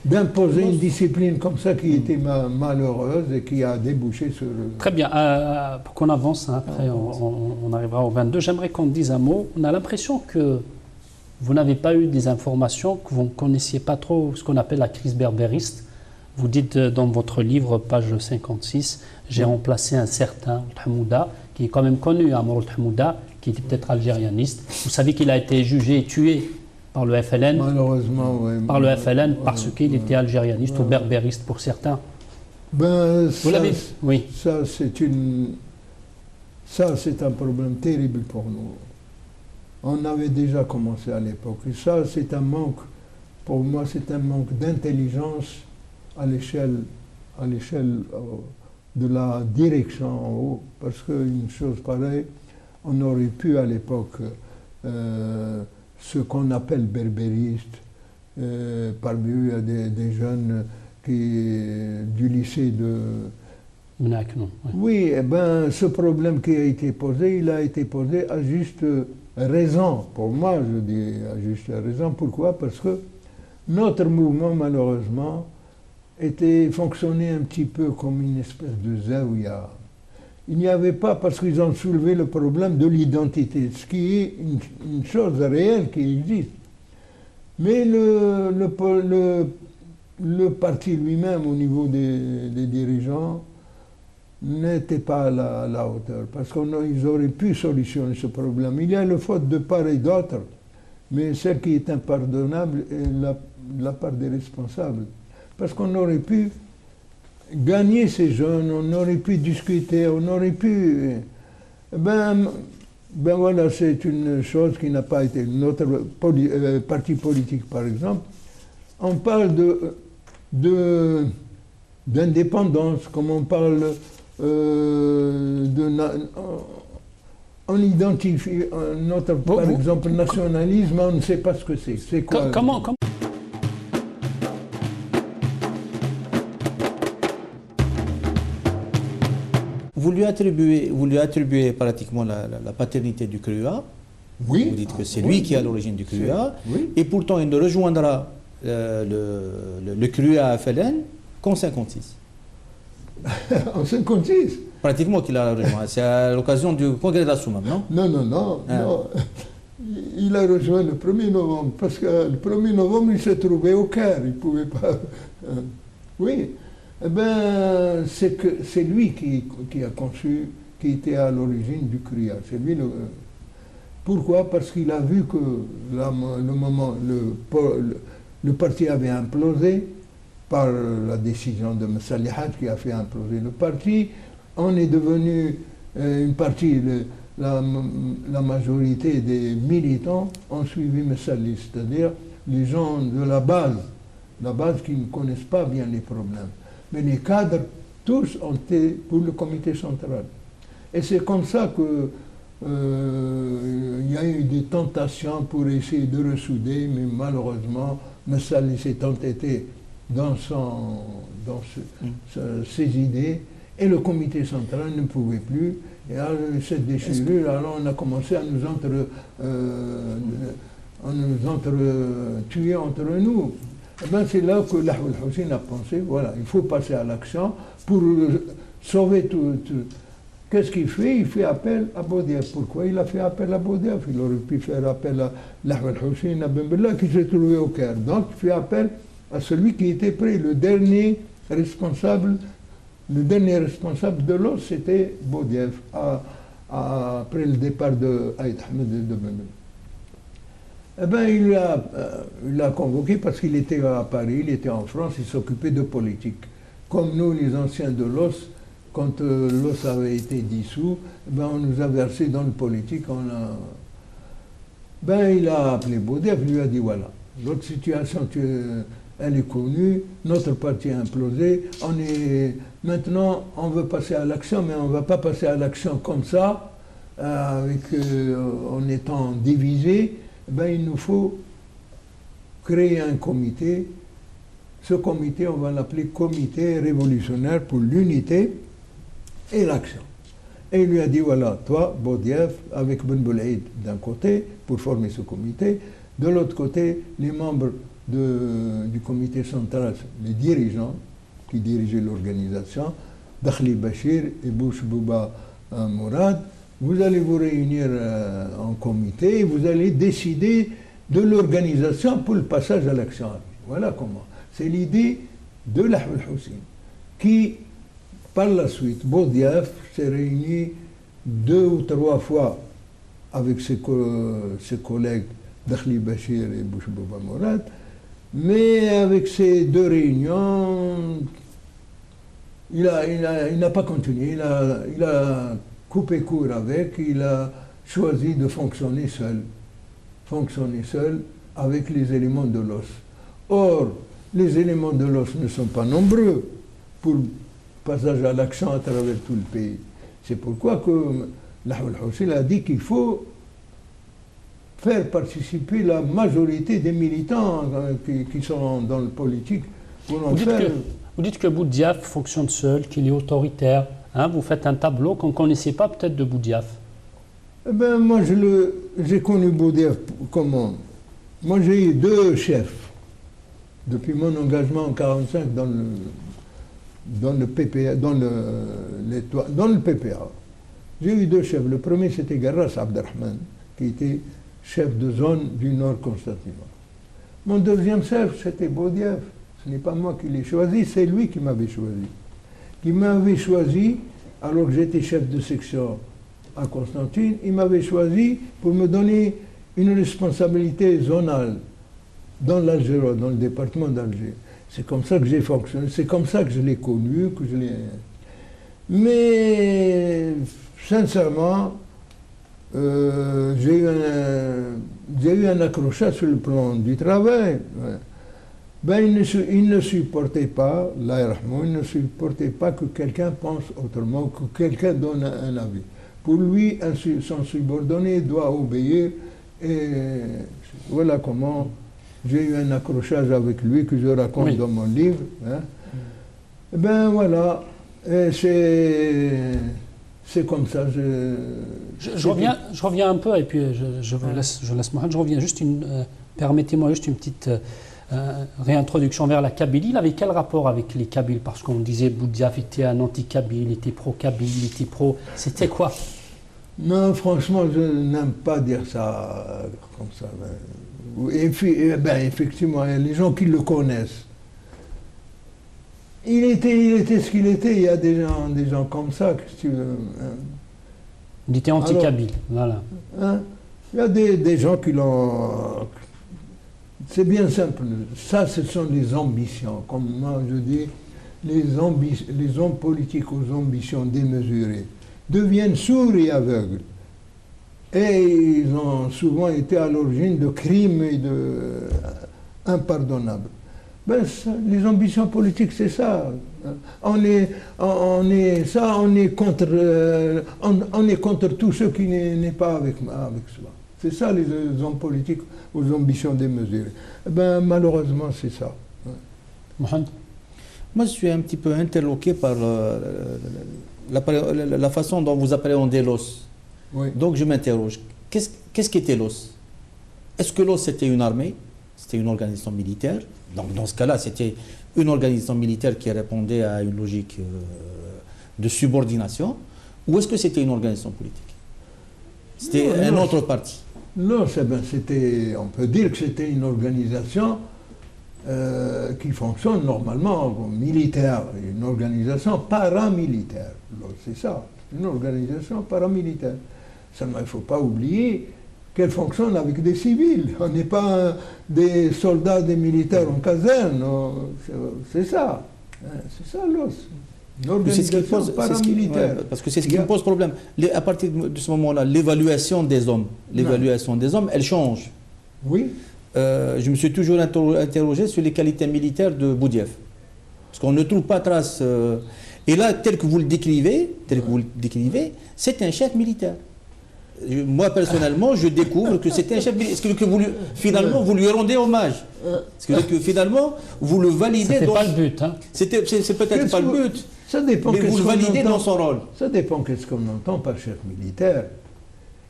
Speaker 2: d'imposer une discipline comme ça qui était malheureuse et qui a débouché sur...
Speaker 1: Très bien. Pour qu'on avance, hein, après on arrivera au 22, j'aimerais qu'on dise un mot. On a l'impression que vous n'avez pas eu des informations, que vous ne connaissiez pas trop ce qu'on appelle la crise berbériste. Vous dites dans votre livre, page 56, j'ai remplacé un certain Hamouda, qui est quand même connu, Amour Hamouda, qui était peut-être algérianiste. Vous savez qu'il a été jugé et tué par le FLN.
Speaker 2: Malheureusement, oui.
Speaker 1: Par le FLN parce qu'il était algérianiste ou berbériste pour certains.
Speaker 2: Ben,
Speaker 1: Vous
Speaker 2: ça,
Speaker 1: l'avez? Oui.
Speaker 2: ça, c'est un problème terrible pour nous. On avait déjà commencé à l'époque. Et ça, c'est un manque, pour moi, c'est un manque d'intelligence à l'échelle de la direction en haut. Parce qu'une chose pareille, on aurait pu à l'époque, ce qu'on appelle berbéristes, parmi eux, il y a des jeunes du lycée de...
Speaker 1: Mnac, non. Oui.
Speaker 2: Oui, eh ben, ce problème qui a été posé, il a été posé à juste raison. Pour moi, je dis à juste raison. Pourquoi? Parce que notre mouvement, malheureusement, fonctionnait un petit peu comme une espèce de zaouïa. Il n'y avait pas, parce qu'ils ont soulevé le problème de l'identité, ce qui est une chose réelle qui existe. Mais le parti lui-même, au niveau des dirigeants, n'était pas à la hauteur, parce qu'ils auraient pu solutionner ce problème. Il y a le faute de part et d'autre, mais celle qui est impardonnable est la part des responsables. Parce qu'on aurait pu gagner ces jeunes, on aurait pu discuter, on aurait pu... Ben voilà, c'est une chose qui n'a pas été... Notre parti politique, par exemple, on parle d'indépendance, comme on parle on identifie notre, par exemple, nationalisme, on ne sait pas ce que c'est. C'est quoi?
Speaker 1: Comment
Speaker 3: Vous lui attribuez pratiquement la paternité du CRUA.
Speaker 2: Oui.
Speaker 3: Vous dites que c'est lui qui est à l'origine du CRUA.
Speaker 2: Oui.
Speaker 3: Et pourtant, il ne rejoindra le CRUA FLN qu'en 56.
Speaker 2: En 56?
Speaker 3: Pratiquement qu'il a rejoint. C'est à l'occasion du congrès de la Soumam, non?
Speaker 2: Non. Il a rejoint le 1er novembre, parce que le 1er novembre, il se trouvait au Caire. Il ne pouvait pas... oui. Eh bien, c'est lui qui a conçu, qui était à l'origine du CRIA. C'est lui pourquoi? Parce qu'il a vu que le parti avait implosé par la décision de M. Salihat qui a fait imploser le parti. On est devenu une partie, la majorité des militants ont suivi M. Sali, c'est-à-dire les gens de la base qui ne connaissent pas bien les problèmes. Mais les cadres, tous ont été pour le comité central. Et c'est comme ça que il y a eu des tentations pour essayer de ressouder, mais malheureusement, M. Sali s'est entêté dans ses idées, et le comité central ne pouvait plus. Et alors, cette déchirure, alors on a commencé à nous tuer entre nous. Eh ben, c'est là que l'Ahwal Hussein a pensé, voilà, il faut passer à l'action pour sauver tout. Qu'est-ce qu'il fait? Il fait appel à Boudiaf. Pourquoi il a fait appel à Boudiaf? Il aurait pu faire appel à l'Ahwal Hussein, à Ben Bella, qui s'est trouvé au Caire. Donc, il fait appel à celui qui était prêt. Le dernier responsable de l'os, c'était Boudiaf, après le départ de Aïd Ahmed de Ben Bella. Eh bien, il l'a convoqué parce qu'il était à Paris, il était en France, il s'occupait de politique. Comme nous, les anciens de l'os, quand l'os avait été dissous, on nous a versé dans le politique. Il a appelé Boudiaf, il lui a dit voilà, votre situation, elle est connue, notre parti a implosé, maintenant on veut passer à l'action, mais on ne va pas passer à l'action comme ça, en étant divisé. Il nous faut créer un comité. Ce comité, on va l'appeler Comité révolutionnaire pour l'unité et l'action. Et il lui a dit, voilà, toi, Boudiaf, avec Ben Boulaïd d'un côté, pour former ce comité, de l'autre côté, les membres du comité central, les dirigeants qui dirigeaient l'organisation, Dakhli Bachir et Bouch Bouba Mourad, vous allez vous réunir en comité et vous allez décider de l'organisation pour le passage à l'action. Voilà comment. C'est l'idée de l'Ahwal Hussein qui, par la suite, Boudiaf s'est réuni 2 ou 3 fois avec ses collègues Dakhli Bachir et Bouchbouba Mourad. Mais avec ces deux réunions, il n'a pas continué, il a coupé court avec, il a choisi de fonctionner seul avec les éléments de l'os. Or, les éléments de l'os ne sont pas nombreux pour passage à l'action à travers tout le pays. C'est pourquoi que Lahou al-Hussein a dit qu'il faut faire participer la majorité des militants qui sont dans le politique pour en faire...
Speaker 1: Vous dites que Boudiaf fonctionne seul, qu'il est autoritaire. Hein, vous faites un tableau qu'on ne connaissait pas peut-être de Boudiaf.
Speaker 2: Eh ben, moi, j'ai connu Boudiaf comment? Moi, j'ai eu deux chefs depuis mon engagement en 1945 dans le PPA. J'ai eu deux chefs. Le premier, c'était Garras Abderrahman, qui était chef de zone du Nord Constantinople. Mon deuxième chef, c'était Boudiaf. Ce n'est pas moi qui l'ai choisi, c'est lui qui m'avait choisi. Qui m'avait choisi, alors que j'étais chef de section à Constantine, il m'avait choisi pour me donner une responsabilité zonale dans l'Algérie, dans le département d'Alger. C'est comme ça que j'ai fonctionné, c'est comme ça que je l'ai connu, que je l'ai... Mais, sincèrement, j'ai eu un accrochage sur le plan du travail. Ben, il ne supportait pas, il ne supportait pas que quelqu'un pense autrement, que quelqu'un donne un avis. Pour lui, son subordonné doit obéir, et voilà comment j'ai eu un accrochage avec lui que je raconte dans mon livre. Hein. Ben voilà, c'est comme ça.
Speaker 1: Je reviens un peu, et puis je laisse Mohamed, je reviens juste permettez-moi juste une petite... réintroduction vers la Kabylie. Il avait quel rapport avec les Kabyles? Parce qu'on disait Boudiaf était un anti-Kabyle, il était pro-Kabyle, il était pro... C'était quoi?
Speaker 2: Non, franchement, je n'aime pas dire ça comme ça. Effectivement, les gens qui le connaissent, il était ce qu'il était. Il y a des gens comme ça.
Speaker 1: Il était anti-Kabyle, voilà.
Speaker 2: Hein, il y a des gens qui l'ont... C'est bien simple. Ça, ce sont les ambitions. Comme moi, je dis, les hommes politiques aux ambitions démesurées deviennent sourds et aveugles. Et ils ont souvent été à l'origine de crimes impardonnables. Ben, les ambitions politiques, c'est ça. On est contre tous ceux qui n'est pas avec soi. C'est ça les hommes politiques aux ambitions démesurées. Ben, malheureusement, c'est ça.
Speaker 1: Mohamed?
Speaker 3: Moi, je suis un petit peu interloqué par la façon dont vous appréhendez l'os.
Speaker 2: Oui.
Speaker 3: Donc, je m'interroge. Qu'est-ce qu'était l'os? Est-ce que l'os, c'était une armée? C'était une organisation militaire? Donc, dans ce cas-là, c'était une organisation militaire qui répondait à une logique de subordination? Ou est-ce que c'était une organisation politique? C'était un autre parti?
Speaker 2: Non, on peut dire que c'était une organisation qui fonctionne normalement militaire, une organisation paramilitaire. C'est ça, une organisation paramilitaire. Seulement, il ne faut pas oublier qu'elle fonctionne avec des civils. On n'est pas des soldats, des militaires en caserne. C'est ça. C'est ça l'os. Une organisation paramilitaire.
Speaker 3: Parce que c'est ce qui me pose problème. À partir de ce moment-là, l'évaluation des hommes, elle change.
Speaker 2: Oui.
Speaker 3: Je me suis toujours interrogé sur les qualités militaires de Boudiaf. Parce qu'on ne trouve pas trace. Et là, tel que vous le décrivez, c'est un chef militaire. Moi, personnellement, je découvre que c'était un chef militaire. Est-ce que finalement, vous lui rendez hommage? Est-ce que finalement, vous le validez?
Speaker 1: C'était pas le but. Hein.
Speaker 3: C'est peut-être pas le but.
Speaker 2: Ça dépend.
Speaker 3: Mais vous le validez dans son rôle.
Speaker 2: Ça dépend de ce qu'on entend par chef militaire.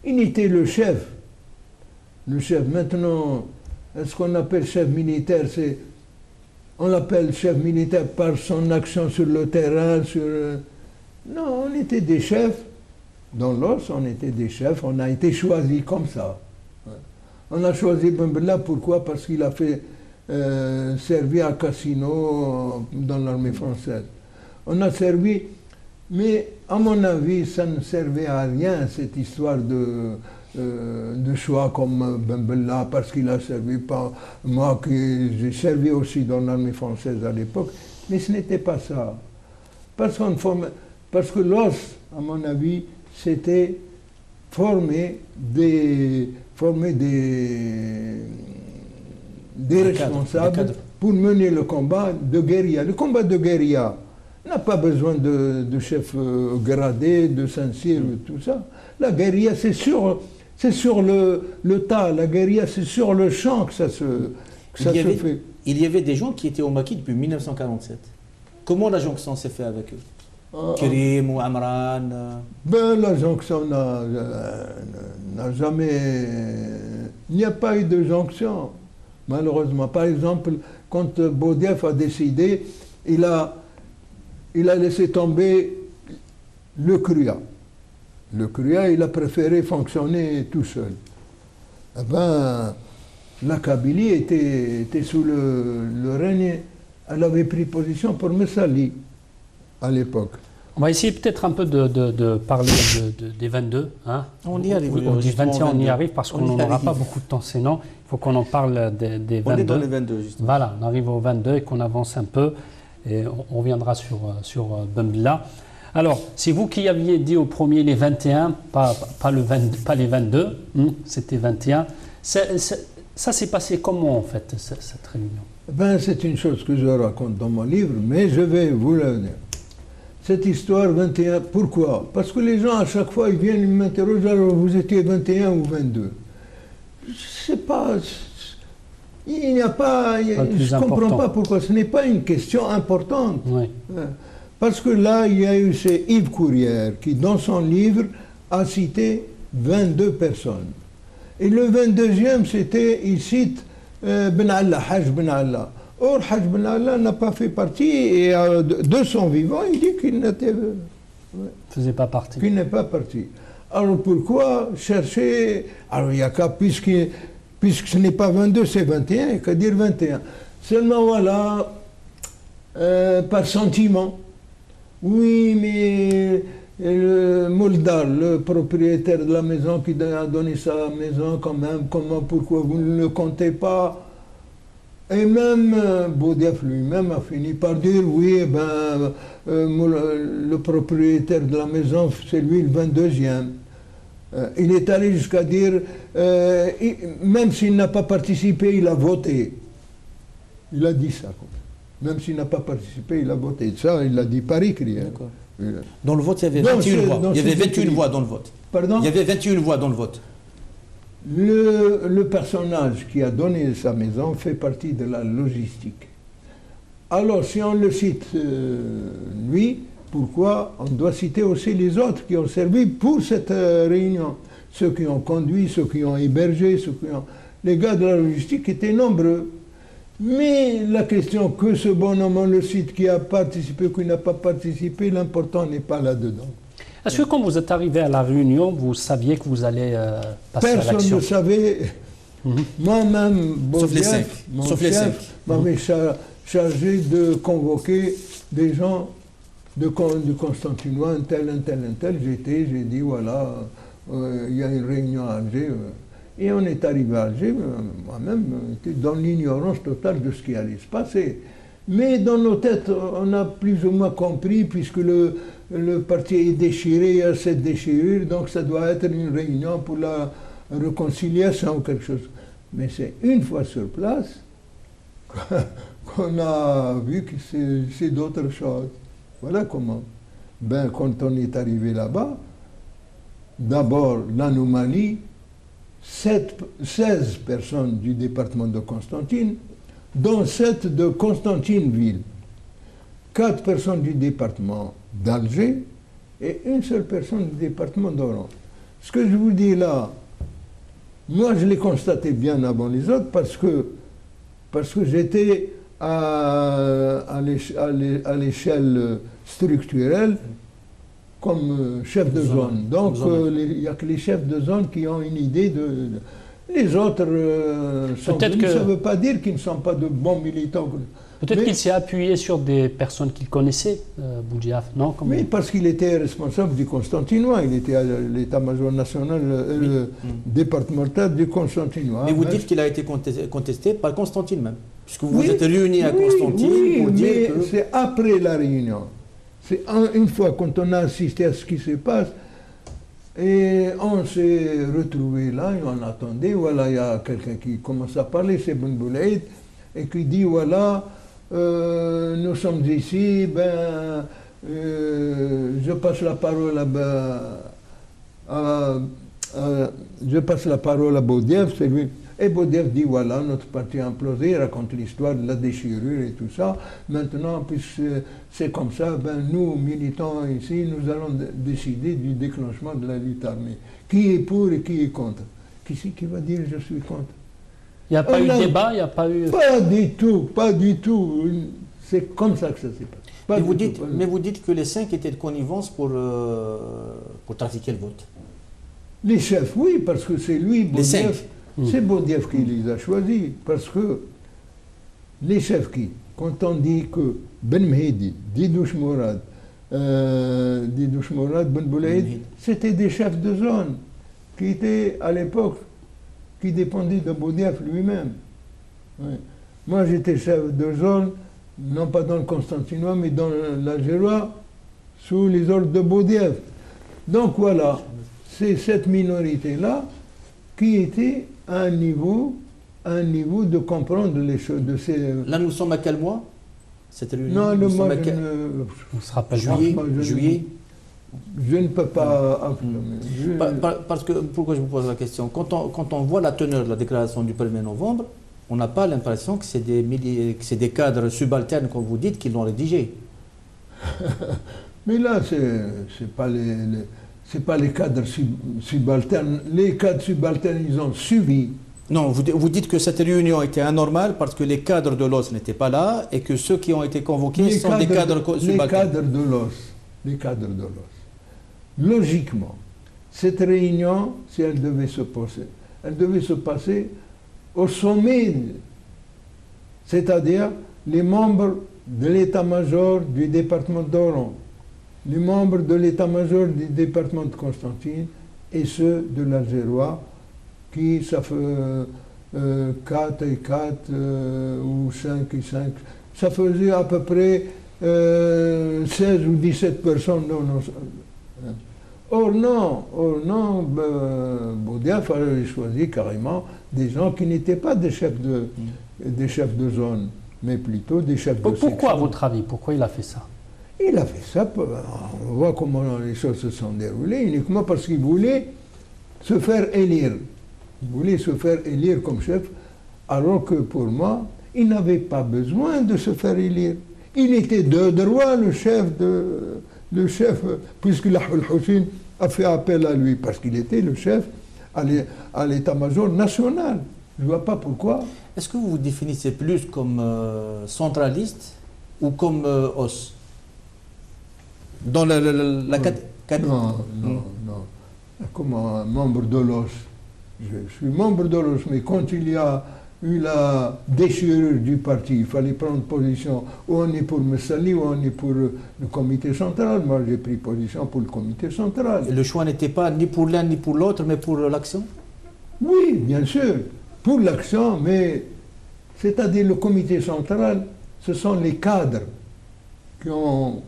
Speaker 2: Il était le chef. Le chef. Maintenant, ce qu'on appelle chef militaire, on l'appelle chef militaire par son action sur le terrain. Non, on était des chefs. Dans l'os, on était des chefs. On a été choisis comme ça. On a choisi Bembella, pourquoi? Parce qu'il a fait servir à Cassino dans l'armée française. On a servi, mais à mon avis, ça ne servait à rien, cette histoire de choix comme Ben Bella, parce qu'il a servi, pas moi qui j'ai servi aussi dans l'armée française à l'époque, mais ce n'était pas ça. Parce que l'OS, à mon avis, c'était former des responsables pour mener le combat de guérilla. Le combat de guérilla n'a pas besoin de chef gradé, de Saint-Cyr, tout ça. La guérilla, c'est sur le tas, la guérilla, c'est sur le champ que ça se fait.
Speaker 3: Il y avait des gens qui étaient au Maquis depuis 1947. Comment la jonction s'est faite avec eux? Karim ou Amran?
Speaker 2: La jonction n'a jamais... Il n'y a pas eu de jonction, malheureusement. Par exemple, quand Boudiaf a décidé, il a laissé tomber le CRUA. Le CRUA, il a préféré fonctionner tout seul. Eh ben, la Kabylie était sous le règne, elle avait pris position pour Messali à l'époque.
Speaker 1: On va essayer peut-être un peu de parler des 22. Hein.
Speaker 3: On y arrive.
Speaker 1: On dit 21, on y arrive parce qu'on n'aura pas beaucoup de temps, sinon il faut qu'on en parle des 22.
Speaker 3: On est dans les 22, justement.
Speaker 1: Voilà, on arrive aux 22 et qu'on avance un peu. Et on reviendra sur Ben Bella. Alors, c'est vous qui aviez dit au premier les 21, pas les 22, c'était 21. Ça s'est passé comment en fait, cette réunion?
Speaker 2: C'est une chose que je raconte dans mon livre, mais je vais vous le dire. Cette histoire 21, pourquoi? Parce que les gens à chaque fois ils viennent m'interroger, alors vous étiez 21 ou 22. Je ne sais pas, il n'y a pas, je ne comprends pas pourquoi, ce n'est pas une question importante.
Speaker 1: Oui.
Speaker 2: Parce que là, il y a eu c'est Yves Courrière qui, dans son livre, a cité 22 personnes. Et le 22e, il cite Ben Allah, Hajj Ben Allah. Or, Hajj Ben Allah n'a pas fait partie, et de son vivant, il dit qu'il
Speaker 1: faisait pas partie.
Speaker 2: Qu'il n'est pas parti. Alors pourquoi chercher? Alors il n'y a qu'à, puisque ce n'est pas 22, c'est 21, il n'y a qu'à dire 21. Seulement voilà, par sentiment. Oui, mais le Moldar, le propriétaire de la maison qui a donné sa maison quand même, pourquoi vous ne le comptez pas? Et même Boudiaf lui-même a fini par dire, oui, le propriétaire de la maison, c'est lui le 22e. Il est allé jusqu'à dire, même s'il n'a pas participé, il a voté. Il a dit ça. Même s'il n'a pas participé, il a voté. Ça, il l'a dit par écrit.
Speaker 3: Dans le vote, il y avait 21 voix. Il y avait 21 voix dans le vote.
Speaker 2: Pardon?
Speaker 3: Il y avait 21 voix dans le vote.
Speaker 2: Le personnage qui a donné sa maison fait partie de la logistique. Alors, si on le cite, lui, pourquoi on doit citer aussi les autres qui ont servi pour cette réunion? Ceux qui ont conduit, ceux qui ont hébergé, les gars de la logistique étaient nombreux. Mais la question que ce bonhomme, on le cite, qui a participé, qui n'a pas participé, l'important n'est pas là-dedans.
Speaker 1: Est-ce que quand vous êtes arrivé à la réunion, vous saviez que vous allez passer à l'action?
Speaker 2: Personne ne savait. Moi-même, mon chef m'avait chargé de convoquer des gens du Constantinois, un tel. J'ai dit, voilà, il y a une réunion à Alger. Et on est arrivé à Alger, moi-même, j'étais dans l'ignorance totale de ce qui allait se passer. Mais dans nos têtes, on a plus ou moins compris, puisque le parti est déchiré, il y a cette déchirure, donc ça doit être une réunion pour la réconciliation ou quelque chose. Mais c'est une fois sur place qu'on a vu que c'est d'autres choses. Voilà comment. Quand on est arrivé là-bas, d'abord l'anomalie, 16 personnes du département de Constantine, dont 7 de Constantineville, 4 personnes du département d'Alger et une seule personne du département d'Oran. Ce que je vous dis là, moi je l'ai constaté bien avant les autres parce que j'étais à l'échelle structurelle comme chef de zone. Donc il n'y a que les chefs de zone qui ont une idée les autres sont venus, ça ne veut pas dire qu'ils ne sont pas de bons militants.
Speaker 1: Peut-être qu'il s'est appuyé sur des personnes qu'il connaissait, Boudiaf, non?
Speaker 2: Oui, parce qu'il était responsable du Constantinois. Il était à l'état-major national, départemental du Constantinois.
Speaker 3: Mais vous dites qu'il a été contesté par Constantine même, puisque vous vous êtes réunis à Constantine pour dire que...
Speaker 2: c'est après la réunion. C'est une fois quand on a assisté à ce qui se passe, et on s'est retrouvés là, et on attendait, voilà, il y a quelqu'un qui commence à parler, c'est Ben Boulaïd, et qui dit, voilà, nous sommes ici, je passe la parole je passe la parole à Boudiaf, c'est lui. Et Boudiaf dit, voilà, notre parti a implosé, il raconte l'histoire de la déchirure et tout ça. Maintenant, puisque c'est comme ça, nous, militants ici, nous allons décider du déclenchement de la lutte armée. Qui est pour et qui est contre? Qui c'est qui va dire je suis contre?
Speaker 1: Il n'y a pas eu de débat, il n'y a pas eu...
Speaker 2: Pas du tout, pas du tout. C'est comme ça que ça s'est passé.
Speaker 3: Mais vous dites que les 5 étaient de connivence pour trafiquer le vote.
Speaker 2: Les chefs, oui, parce que c'est lui,
Speaker 3: Boudiaf.
Speaker 2: C'est Boudiaf qui les a choisis. Parce que les chefs quand on dit que Ben Mehdi, Didouche Mourad, Ben Boulaïd, c'était des chefs de zone qui étaient à l'époque, qui dépendaient de Boudiaf lui-même. Oui. Moi, j'étais chef de zone, non pas dans le Constantinois, mais dans l'Algérois, sous les ordres de Boudiaf. Donc voilà, c'est cette minorité-là qui était à un niveau de comprendre les choses.
Speaker 3: Là, nous sommes à quel mois? Cette réunion?
Speaker 2: Non, le mois
Speaker 1: on se rappelle
Speaker 3: juillet.
Speaker 2: Je ne peux pas
Speaker 3: Parce que, pourquoi je vous pose la question? Quand on voit la teneur de la déclaration du 1er novembre, on n'a pas l'impression que c'est des cadres subalternes, comme vous dites, qui l'ont rédigé.
Speaker 2: Mais là, c'est pas les cadres subalternes. Les cadres subalternes, ils ont suivi.
Speaker 3: Non, vous dites que cette réunion était anormale parce que les cadres de l'OS n'étaient pas là et que ceux qui ont été convoqués sont des cadres subalternes.
Speaker 2: Les cadres de l'OS. Logiquement, cette réunion, si elle devait se passer au sommet, c'est-à-dire les membres de l'état-major du département d'Oran, les membres de l'état-major du département de Constantine et ceux de l'Algérois, qui ça fait 4 et 4 ou 5 et 5, ça faisait à peu près 16 ou 17 personnes. Or non, Boudiaf a choisi carrément des gens qui n'étaient pas des chefs de zone, mais plutôt des chefs de section.
Speaker 1: Pourquoi, à votre avis, pourquoi il a fait ça?
Speaker 2: Il a fait ça, on voit comment les choses se sont déroulées, uniquement parce qu'il voulait se faire élire. Il voulait se faire élire comme chef, alors que pour moi, il n'avait pas besoin de se faire élire. Il était de droit le chef, puisque Al-Hussein a fait appel à lui, parce qu'il était le chef à l'état-major national. Je ne vois pas pourquoi.
Speaker 3: Est-ce que vous vous définissez plus comme centraliste ou comme os? Dans la
Speaker 2: Non. Comme membre de l'OS. Je suis membre de l'OS, mais quand il y a eu la déchirure du parti, il fallait prendre position, ou on est pour Messali, ou on est pour le comité central. Moi, j'ai pris position pour le comité central.
Speaker 3: Et le choix n'était pas ni pour l'un ni pour l'autre, mais pour l'action?
Speaker 2: Oui, bien sûr, pour l'action, mais c'est-à-dire le comité central, ce sont les cadres qui ont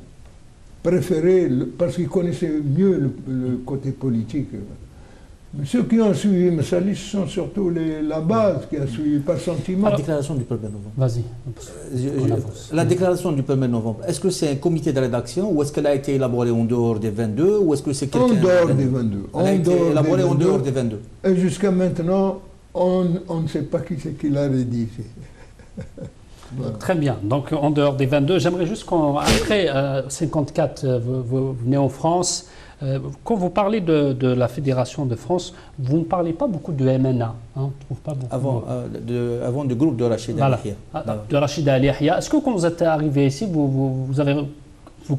Speaker 2: préféré, parce qu'ils connaissaient mieux le côté politique. Ceux qui ont suivi Messali, ce sont surtout la base qui a suivi par sentiment.
Speaker 3: La déclaration du 1er novembre.
Speaker 1: Vas-y.
Speaker 3: La déclaration du 1er novembre, est-ce que c'est un comité de rédaction ou est-ce qu'elle a été élaborée en dehors des 22 ou est-ce que c'est quelqu'un...
Speaker 2: En dehors des 22.
Speaker 3: Elle a été élaborée en dehors des 22.
Speaker 2: Et jusqu'à maintenant, on ne sait pas qui c'est qui l'a rédigé.
Speaker 1: Voilà. Très bien. Donc, en dehors des 22, j'aimerais juste qu'après 54, vous venez en France. Quand vous parlez de la Fédération de France, vous ne parlez pas beaucoup de MNA. Hein, on trouve pas beaucoup
Speaker 3: avant du groupe de Rachid Ali Yahya.
Speaker 1: De Rachid Ali Yahya. Est-ce que quand vous êtes arrivé ici, vous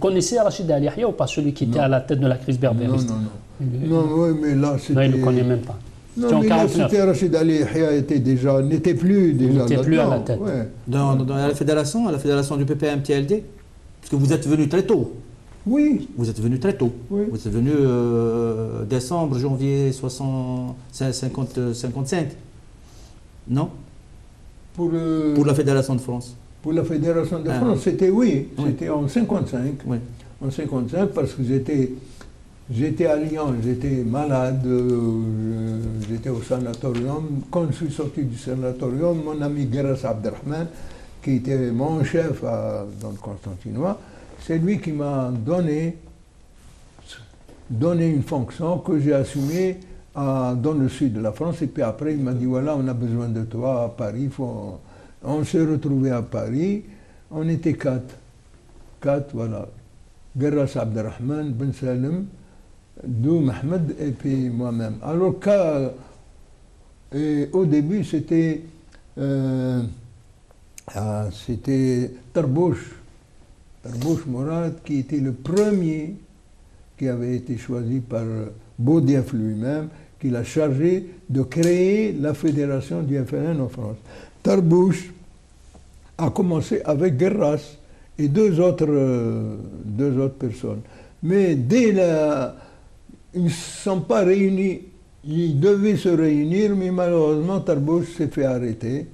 Speaker 1: connaissez Rachid Ali Yahya ou pas, celui qui était à la tête de la crise berbériste?
Speaker 2: Non, oui, mais là, c'était...
Speaker 1: Non, il ne le connaît même pas. C'était en
Speaker 2: mais là,
Speaker 1: 49.
Speaker 2: c'était Rachid Ali Yahya n'était plus déjà
Speaker 1: n'était plus à la
Speaker 2: là-dedans,
Speaker 1: tête.
Speaker 2: ouais.
Speaker 3: Dans la fédération du PPM-TLD? Parce que vous êtes venu très tôt.
Speaker 2: Oui,
Speaker 3: Vous êtes venu très tôt.
Speaker 2: oui.
Speaker 3: Vous êtes venu décembre, janvier 55. Non? Pour la Fédération de France.
Speaker 2: Pour la Fédération de
Speaker 3: Ah.
Speaker 2: France, c'était
Speaker 3: Oui.
Speaker 2: c'était en 55.
Speaker 3: Oui.
Speaker 2: En 55, parce que j'étais à Lyon, j'étais malade, j'étais au sanatorium. Quand je suis sorti du sanatorium, mon ami Guerras Abderrahman, qui était mon chef dans le Constantinois, c'est lui qui m'a donné une fonction que j'ai assumée dans le sud de la France. Et puis après, il m'a dit, voilà, on a besoin de toi à Paris. On s'est retrouvés à Paris, on était quatre, voilà. Guerras Abderrahman, Ben Salem, Dou Mohamed et puis moi-même. Alors au début, c'était Tarbouch Mourad qui était le premier qui avait été choisi par Boudiaf lui-même, qui l'a chargé de créer la fédération du FLN en France. Tarbouch a commencé avec Guerras et deux autres personnes. Mais ils ne sont pas réunis. Ils devaient se réunir, mais malheureusement, Tarbouch s'est fait arrêter.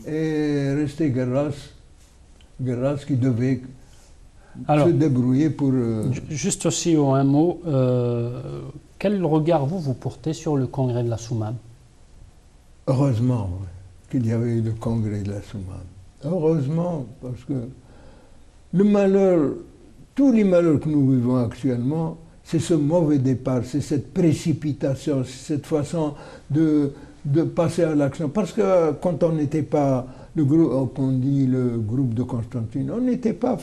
Speaker 2: Et restait Guerras qui devait se débrouiller pour...
Speaker 1: Juste aussi un mot, quel regard vous portez sur le congrès de la Soumam?
Speaker 2: Heureusement qu'il y avait eu le congrès de la Soumam. Heureusement, parce que tous les malheurs que nous vivons actuellement, c'est ce mauvais départ, c'est cette précipitation, c'est cette façon de passer à l'action. Parce que quand on n'était pas le groupe de Constantine, on n'était pas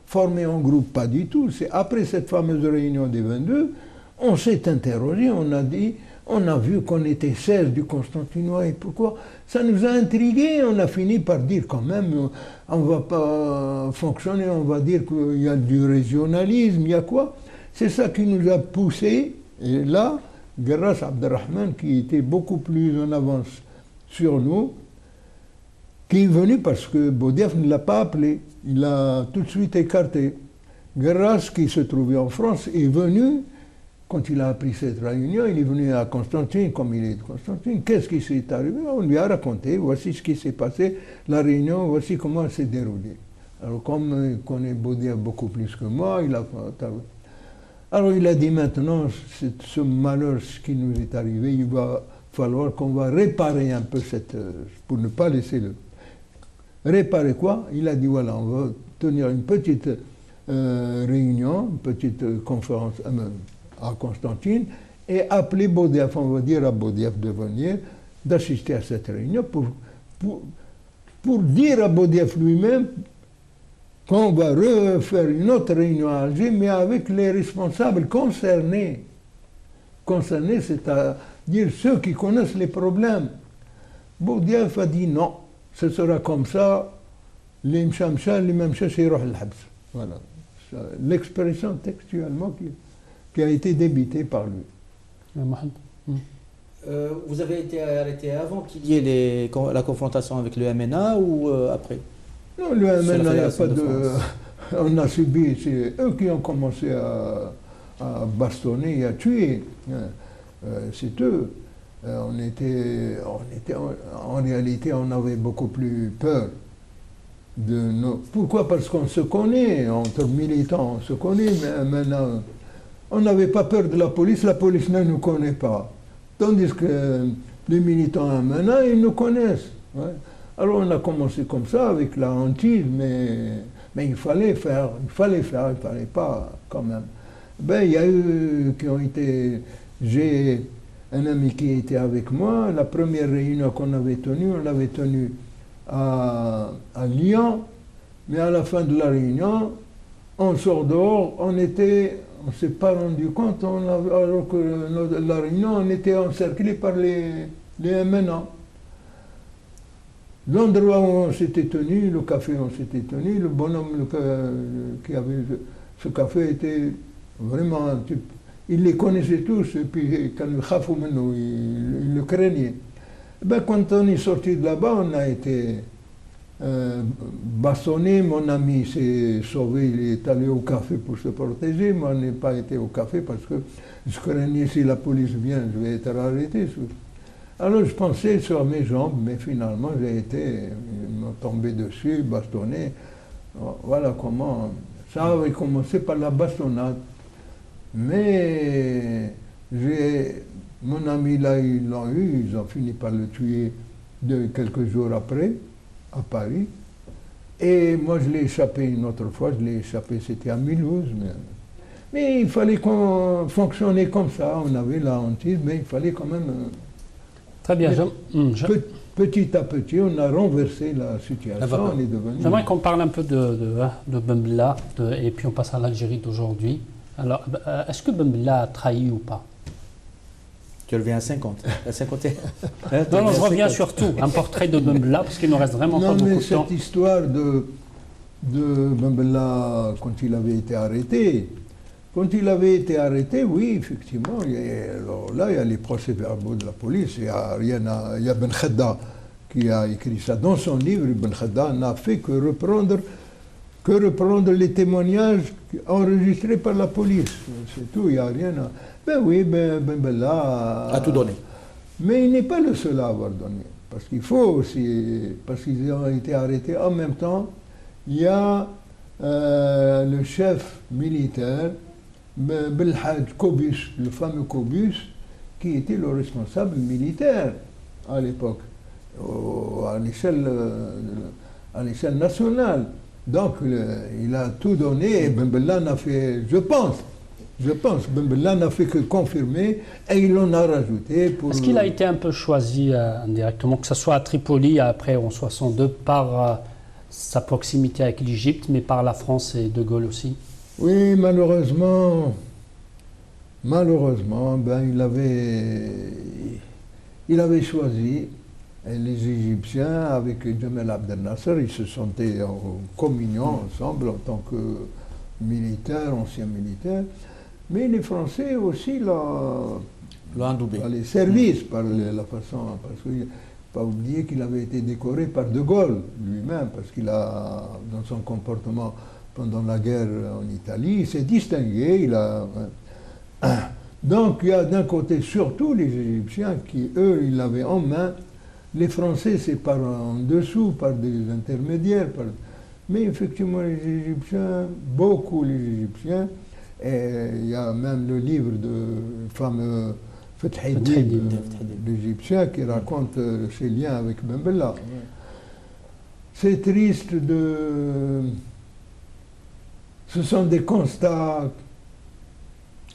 Speaker 2: formé en groupe, pas du tout. C'est après cette fameuse réunion des 22, on s'est interrogé, on a vu qu'on était 16 du Constantinois et pourquoi? Ça nous a intrigués, on a fini par dire quand même, on ne va pas fonctionner, on va dire qu'il y a du régionalisme, il y a quoi? C'est ça qui nous a poussés. Et là, Guerras Abderrahman, qui était beaucoup plus en avance sur nous, qui est venu parce que Boudiaf ne l'a pas appelé, il l'a tout de suite écarté. Guerras, qui se trouvait en France, est venu. Quand il a appris cette réunion, il est venu à Constantine, comme il est de Constantine. Qu'est-ce qui s'est arrivé? On lui a raconté, voici ce qui s'est passé, la réunion, voici comment elle s'est déroulée. Alors comme il connaît Boudiaf beaucoup plus que moi, alors il a dit maintenant, ce malheur qui nous est arrivé, il va falloir qu'on va réparer un peu pour ne pas laisser Réparer quoi? Il a dit voilà, on va tenir une petite réunion, une petite conférence à Constantine et appeler Boudiaf, on va dire à Boudiaf de venir, d'assister à cette réunion pour dire à Boudiaf lui-même qu'on va refaire une autre réunion à Alger, mais avec les responsables concernés. Concernés, c'est-à-dire ceux qui connaissent les problèmes. Boudiaf a dit non, ce sera comme ça, les mchamcha, les mamcha, c'est roh al-habs. Voilà. L'expression textuellement qui a été débitée par lui.
Speaker 3: Vous avez été arrêté avant qu'il y ait la confrontation avec le MNA ou après?
Speaker 2: Non, le MNA, il n'y a pas de... On a subi, c'est eux qui ont commencé à bastonner et à tuer. C'est eux. En réalité, on avait beaucoup plus peur de nos... Pourquoi? Parce qu'on se connaît, entre militants, on se connaît, mais maintenant, on n'avait pas peur de la police ne nous connaît pas. Tandis que les militants maintenant, ils nous connaissent. Ouais. Alors on a commencé comme ça, avec la hantise, mais il fallait faire, il fallait pas quand même. Ben, il y a eu qui ont été... J'ai un ami qui était avec moi, la première réunion qu'on avait tenue, on l'avait tenue à Lyon, mais à la fin de la réunion, on sort dehors, on ne s'est pas rendu compte, alors que la réunion, on était encerclé par les MNA. L'endroit où on s'était tenu, le café où on s'était tenu, le bonhomme qui avait ce café était vraiment un type ils les connaissaient tous, et puis quand ils le craignaient. Ben, quand on est sorti de là-bas, on a été bastonné. Mon ami s'est sauvé, il est allé au café pour se protéger. Moi, je n'ai pas été au café parce que je craignais si la police vient, je vais être arrêté. Alors je pensais sur mes jambes, mais finalement ils m'ont tombé dessus, bastonné. Voilà comment. Ça avait commencé par la bastonnade. Mais mon ami là, ils l'ont eu, ils ont fini par le tuer quelques jours après, à Paris. Et moi, je l'ai échappé une autre fois, c'était à Mulhouse. Mais il fallait qu'on fonctionnait comme ça, on avait la hantise, mais il fallait quand même...
Speaker 1: Très bien.
Speaker 2: Petit à petit, on a renversé la situation, on est devenu...
Speaker 1: J'aimerais qu'on parle un peu de Ben Bella, et puis on passe à l'Algérie d'aujourd'hui. Alors, est-ce que Ben Bella a trahi ou pas?
Speaker 3: Tu reviens à 50. À 51.
Speaker 1: Non, je reviens sur tout. Un portrait de Ben Bella, parce qu'il ne reste vraiment pas beaucoup de temps.
Speaker 2: Cette histoire de Ben Bella, quand il avait été arrêté, oui, effectivement, il y a les procès-verbaux de la police. Il y a Ben Khedda qui a écrit ça dans son livre. Ben Khedda n'a fait que reprendre les témoignages enregistrés par la police. C'est tout, il n'y a rien à... Ben oui, Ben Bella
Speaker 3: a tout donné.
Speaker 2: Mais il n'est pas le seul à avoir donné. Parce qu'il faut aussi, parce qu'ils ont été arrêtés en même temps, il y a le chef militaire, Belhadj Kobus, le fameux Kobus, qui était le responsable militaire à l'époque, à l'échelle nationale. Donc il a tout donné et Ben Bella n'a fait, je pense, Ben Bella n'a fait que confirmer et il en a rajouté pour...
Speaker 1: Est-ce qu'il a été un peu choisi indirectement, que ce soit à Tripoli après en 62, par sa proximité avec l'Égypte, mais par la France et De Gaulle aussi?
Speaker 2: Oui, malheureusement, ben, il avait choisi les Égyptiens avec Jamal Abdel Nasser. Ils se sentaient en communion ensemble en tant que militaires, anciens militaires. Mais les Français aussi l'ont les services par la façon, parce qu'il ne faut pas oublier qu'il avait été décoré par De Gaulle lui-même, parce qu'il a, dans son comportement pendant la guerre en Italie, il s'est distingué. Donc il y a d'un côté surtout les Égyptiens qui, eux, ils l'avaient en main. Les Français, c'est par en dessous, par des intermédiaires. Mais effectivement, les Égyptiens, beaucoup les Égyptiens, et il y a même le livre du fameux Fethedine, l'Égyptien, qui raconte ses liens avec Ben Bella. C'est triste Ce sont des constats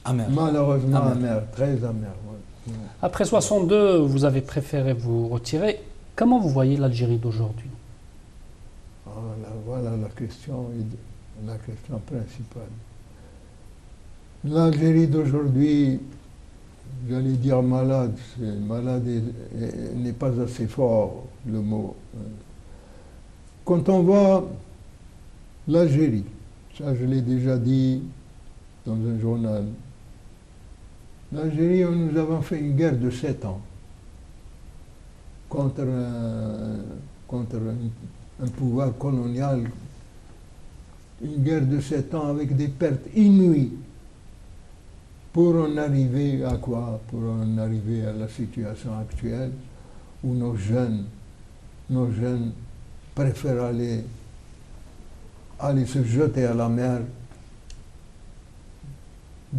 Speaker 2: malheureusement amers, très amers. Ouais.
Speaker 1: Après 62, vous avez préféré vous retirer. Comment vous voyez l'Algérie d'aujourd'hui?
Speaker 2: Voilà la question principale. L'Algérie d'aujourd'hui, j'allais dire malade, n'est pas assez fort le mot. Quand on voit l'Algérie, ça je l'ai déjà dit dans un journal, l'Algérie, nous avons fait une guerre de 7 ans contre un pouvoir colonial, une guerre de 7 ans avec des pertes inouïes. Pour en arriver à quoi? Pour en arriver à la situation actuelle où nos jeunes préfèrent aller se jeter à la mer.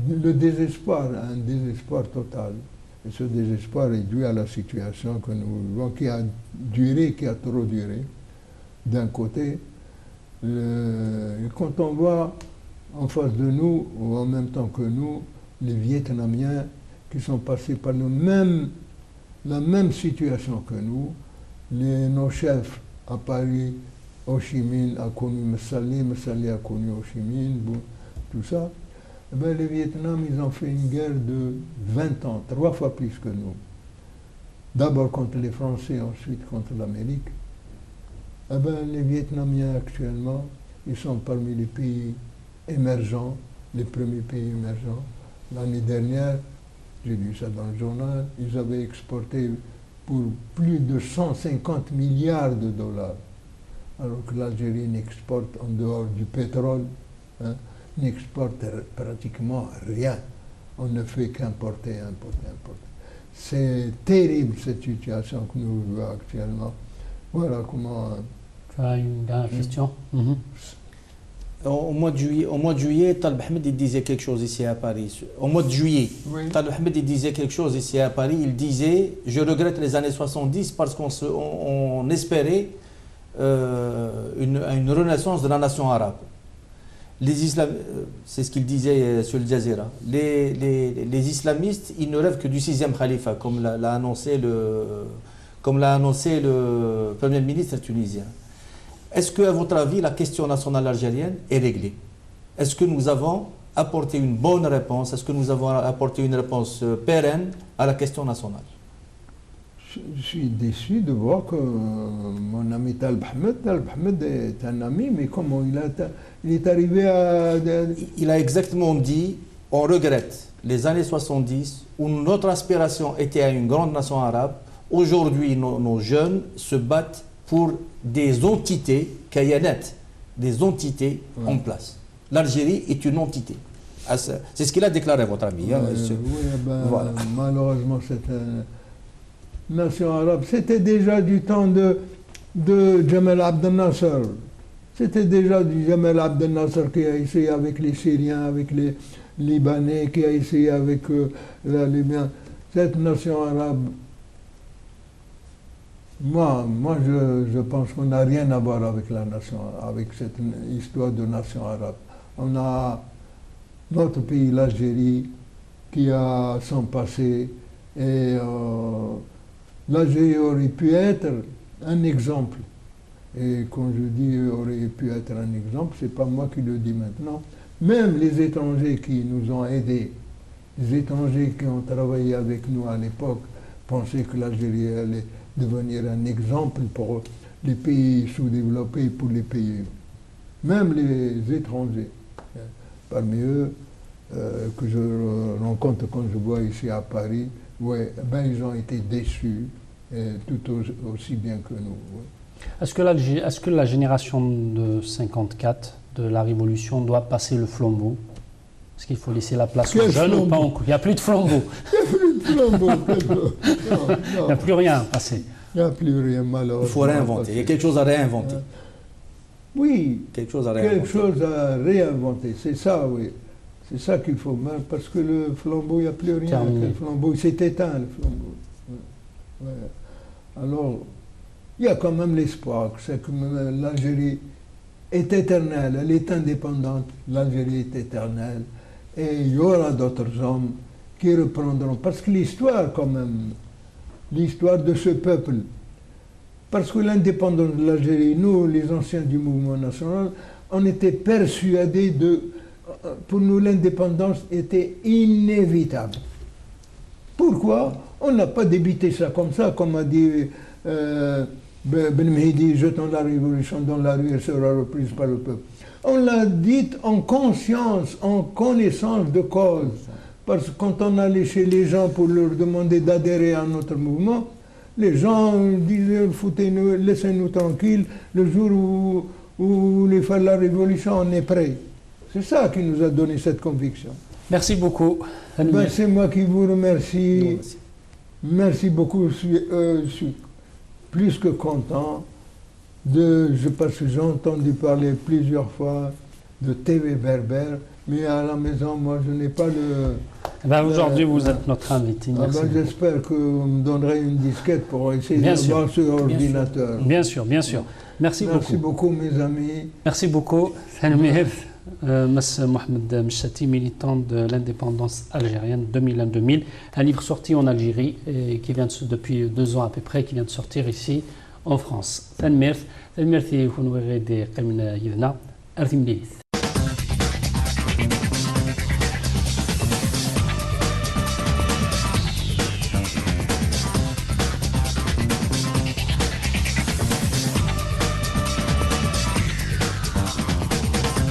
Speaker 2: Le désespoir, un désespoir total. Et ce désespoir est dû à la situation que nous vivons, qui a trop duré, d'un côté. Quand on voit en face de nous, ou en même temps que nous, les Vietnamiens qui sont passés par la même situation que nous, nos chefs à Paris, Ho Chi Minh a connu Messali a connu Ho Chi Minh, tout ça. Eh bien, les Vietnam, ils ont fait une guerre de 20 ans, 3 fois plus que nous. D'abord contre les Français, ensuite contre l'Amérique. Eh bien, les Vietnamiens actuellement, ils sont parmi les pays émergents, les premiers pays émergents. l'année dernière, j'ai lu ça dans le journal, ils avaient exporté pour plus de 150 milliards de dollars. Alors que l'Algérie n'exporte, en dehors du pétrole, hein, n'exporte pratiquement rien. On ne fait qu'importer, importer, importer. C'est terrible cette situation que nous vivons actuellement. Voilà comment...
Speaker 1: Tu as une dernière question?
Speaker 3: Au mois de juillet, Taleb Ahmed il disait quelque chose ici à Paris. Au mois de juillet,
Speaker 2: Oui.
Speaker 3: Taleb Ahmed il disait quelque chose ici à Paris. Il disait « Je regrette les années 70 parce qu'on espérait une renaissance de la nation arabe. » C'est ce qu'il disait sur le Jazeera. Les islamistes, ils ne rêvent que du 6e khalifa, comme l'a annoncé le Premier ministre tunisien. Est-ce que, à votre avis, la question nationale algérienne est réglée? Est-ce que nous avons apporté une bonne réponse? Est-ce que nous avons apporté une réponse pérenne à la question nationale?
Speaker 2: Je suis déçu de voir que mon ami Taleb Ahmed est un ami, mais comment il est arrivé à...
Speaker 3: Il a exactement dit, on regrette les années 70 où notre aspiration était à une grande nation arabe. Aujourd'hui, nos jeunes se battent pour des entités, kayanat, des entités en place. L'Algérie est une entité. C'est ce qu'il a déclaré, votre ami. Hein,
Speaker 2: voilà. Malheureusement, cette nation arabe, c'était déjà du temps de Jamal Abdel Nasser. C'était déjà du Jamal Abdel Nasser qui a essayé avec les Syriens, avec les Libanais, qui a essayé avec la Libye. Cette nation arabe, moi je pense qu'on n'a rien à voir avec la nation, avec cette histoire de nation arabe. On a notre pays, l'Algérie, qui a son passé, et l'Algérie aurait pu être un exemple. Et quand je dis aurait pu être un exemple, c'est pas moi qui le dis maintenant. Même les étrangers qui nous ont aidés, les étrangers qui ont travaillé avec nous à l'époque, pensaient que l'Algérie allait devenir un exemple pour les pays sous-développés, pour les pays. Même les étrangers, parmi eux, que je rencontre quand je vois ici à Paris, ouais, ben ils ont été déçus, tout aussi bien que nous. Ouais.
Speaker 1: Est-ce que la génération de 54, de la Révolution, doit passer le flambeau? Est-ce qu'il faut laisser la place aux jeunes ou pas encore? Il n'y a plus de flambeau. Il n'y a plus rien à passer.
Speaker 2: Il n'y a plus rien, malheureusement.
Speaker 3: Il faut réinventer. Il y a quelque chose à réinventer.
Speaker 2: Oui,
Speaker 3: quelque chose à réinventer.
Speaker 2: Quelque chose à réinventer, c'est ça, oui. C'est ça qu'il faut, parce que le flambeau, il n'y a plus rien. Le flambeau, il s'est éteint, le flambeau. Ouais. Alors, il y a quand même l'espoir, c'est que l'Algérie est éternelle, elle est indépendante, l'Algérie est éternelle, et il y aura d'autres hommes qui reprendront, parce que l'histoire quand même, l'histoire de ce peuple, parce que l'indépendance de l'Algérie, nous, les anciens du mouvement national, on était persuadés pour nous l'indépendance était inévitable. Pourquoi? On n'a pas débité ça comme ça, comme a dit Ben Mehdi, jetons la révolution dans la rue, elle sera reprise par le peuple. On l'a dit en conscience, en connaissance de cause. Parce que quand on allait chez les gens pour leur demander d'adhérer à notre mouvement, les gens disaient, foutez-nous, laissez-nous tranquilles, le jour où les faire la révolution, on est prêt. C'est ça qui nous a donné cette conviction.
Speaker 1: Merci beaucoup.
Speaker 2: Ben, c'est moi qui vous remercie. Merci beaucoup. Je suis plus que content parce que j'ai entendu parler plusieurs fois de TV berbère, mais à la maison, moi, je n'ai pas
Speaker 1: aujourd'hui, vous êtes notre invité.
Speaker 2: J'espère que vous me donnerez une disquette pour essayer de voir sur ordinateur.
Speaker 1: Bien sûr, bien sûr. Merci beaucoup.
Speaker 2: Merci beaucoup, mes amis.
Speaker 1: Merci beaucoup. Mas Mohamed Mchati, militant de l'indépendance algérienne 2001-2000. Un livre sorti en Algérie et qui vient depuis 2 ans à peu près, qui vient de sortir ici en France. Merci.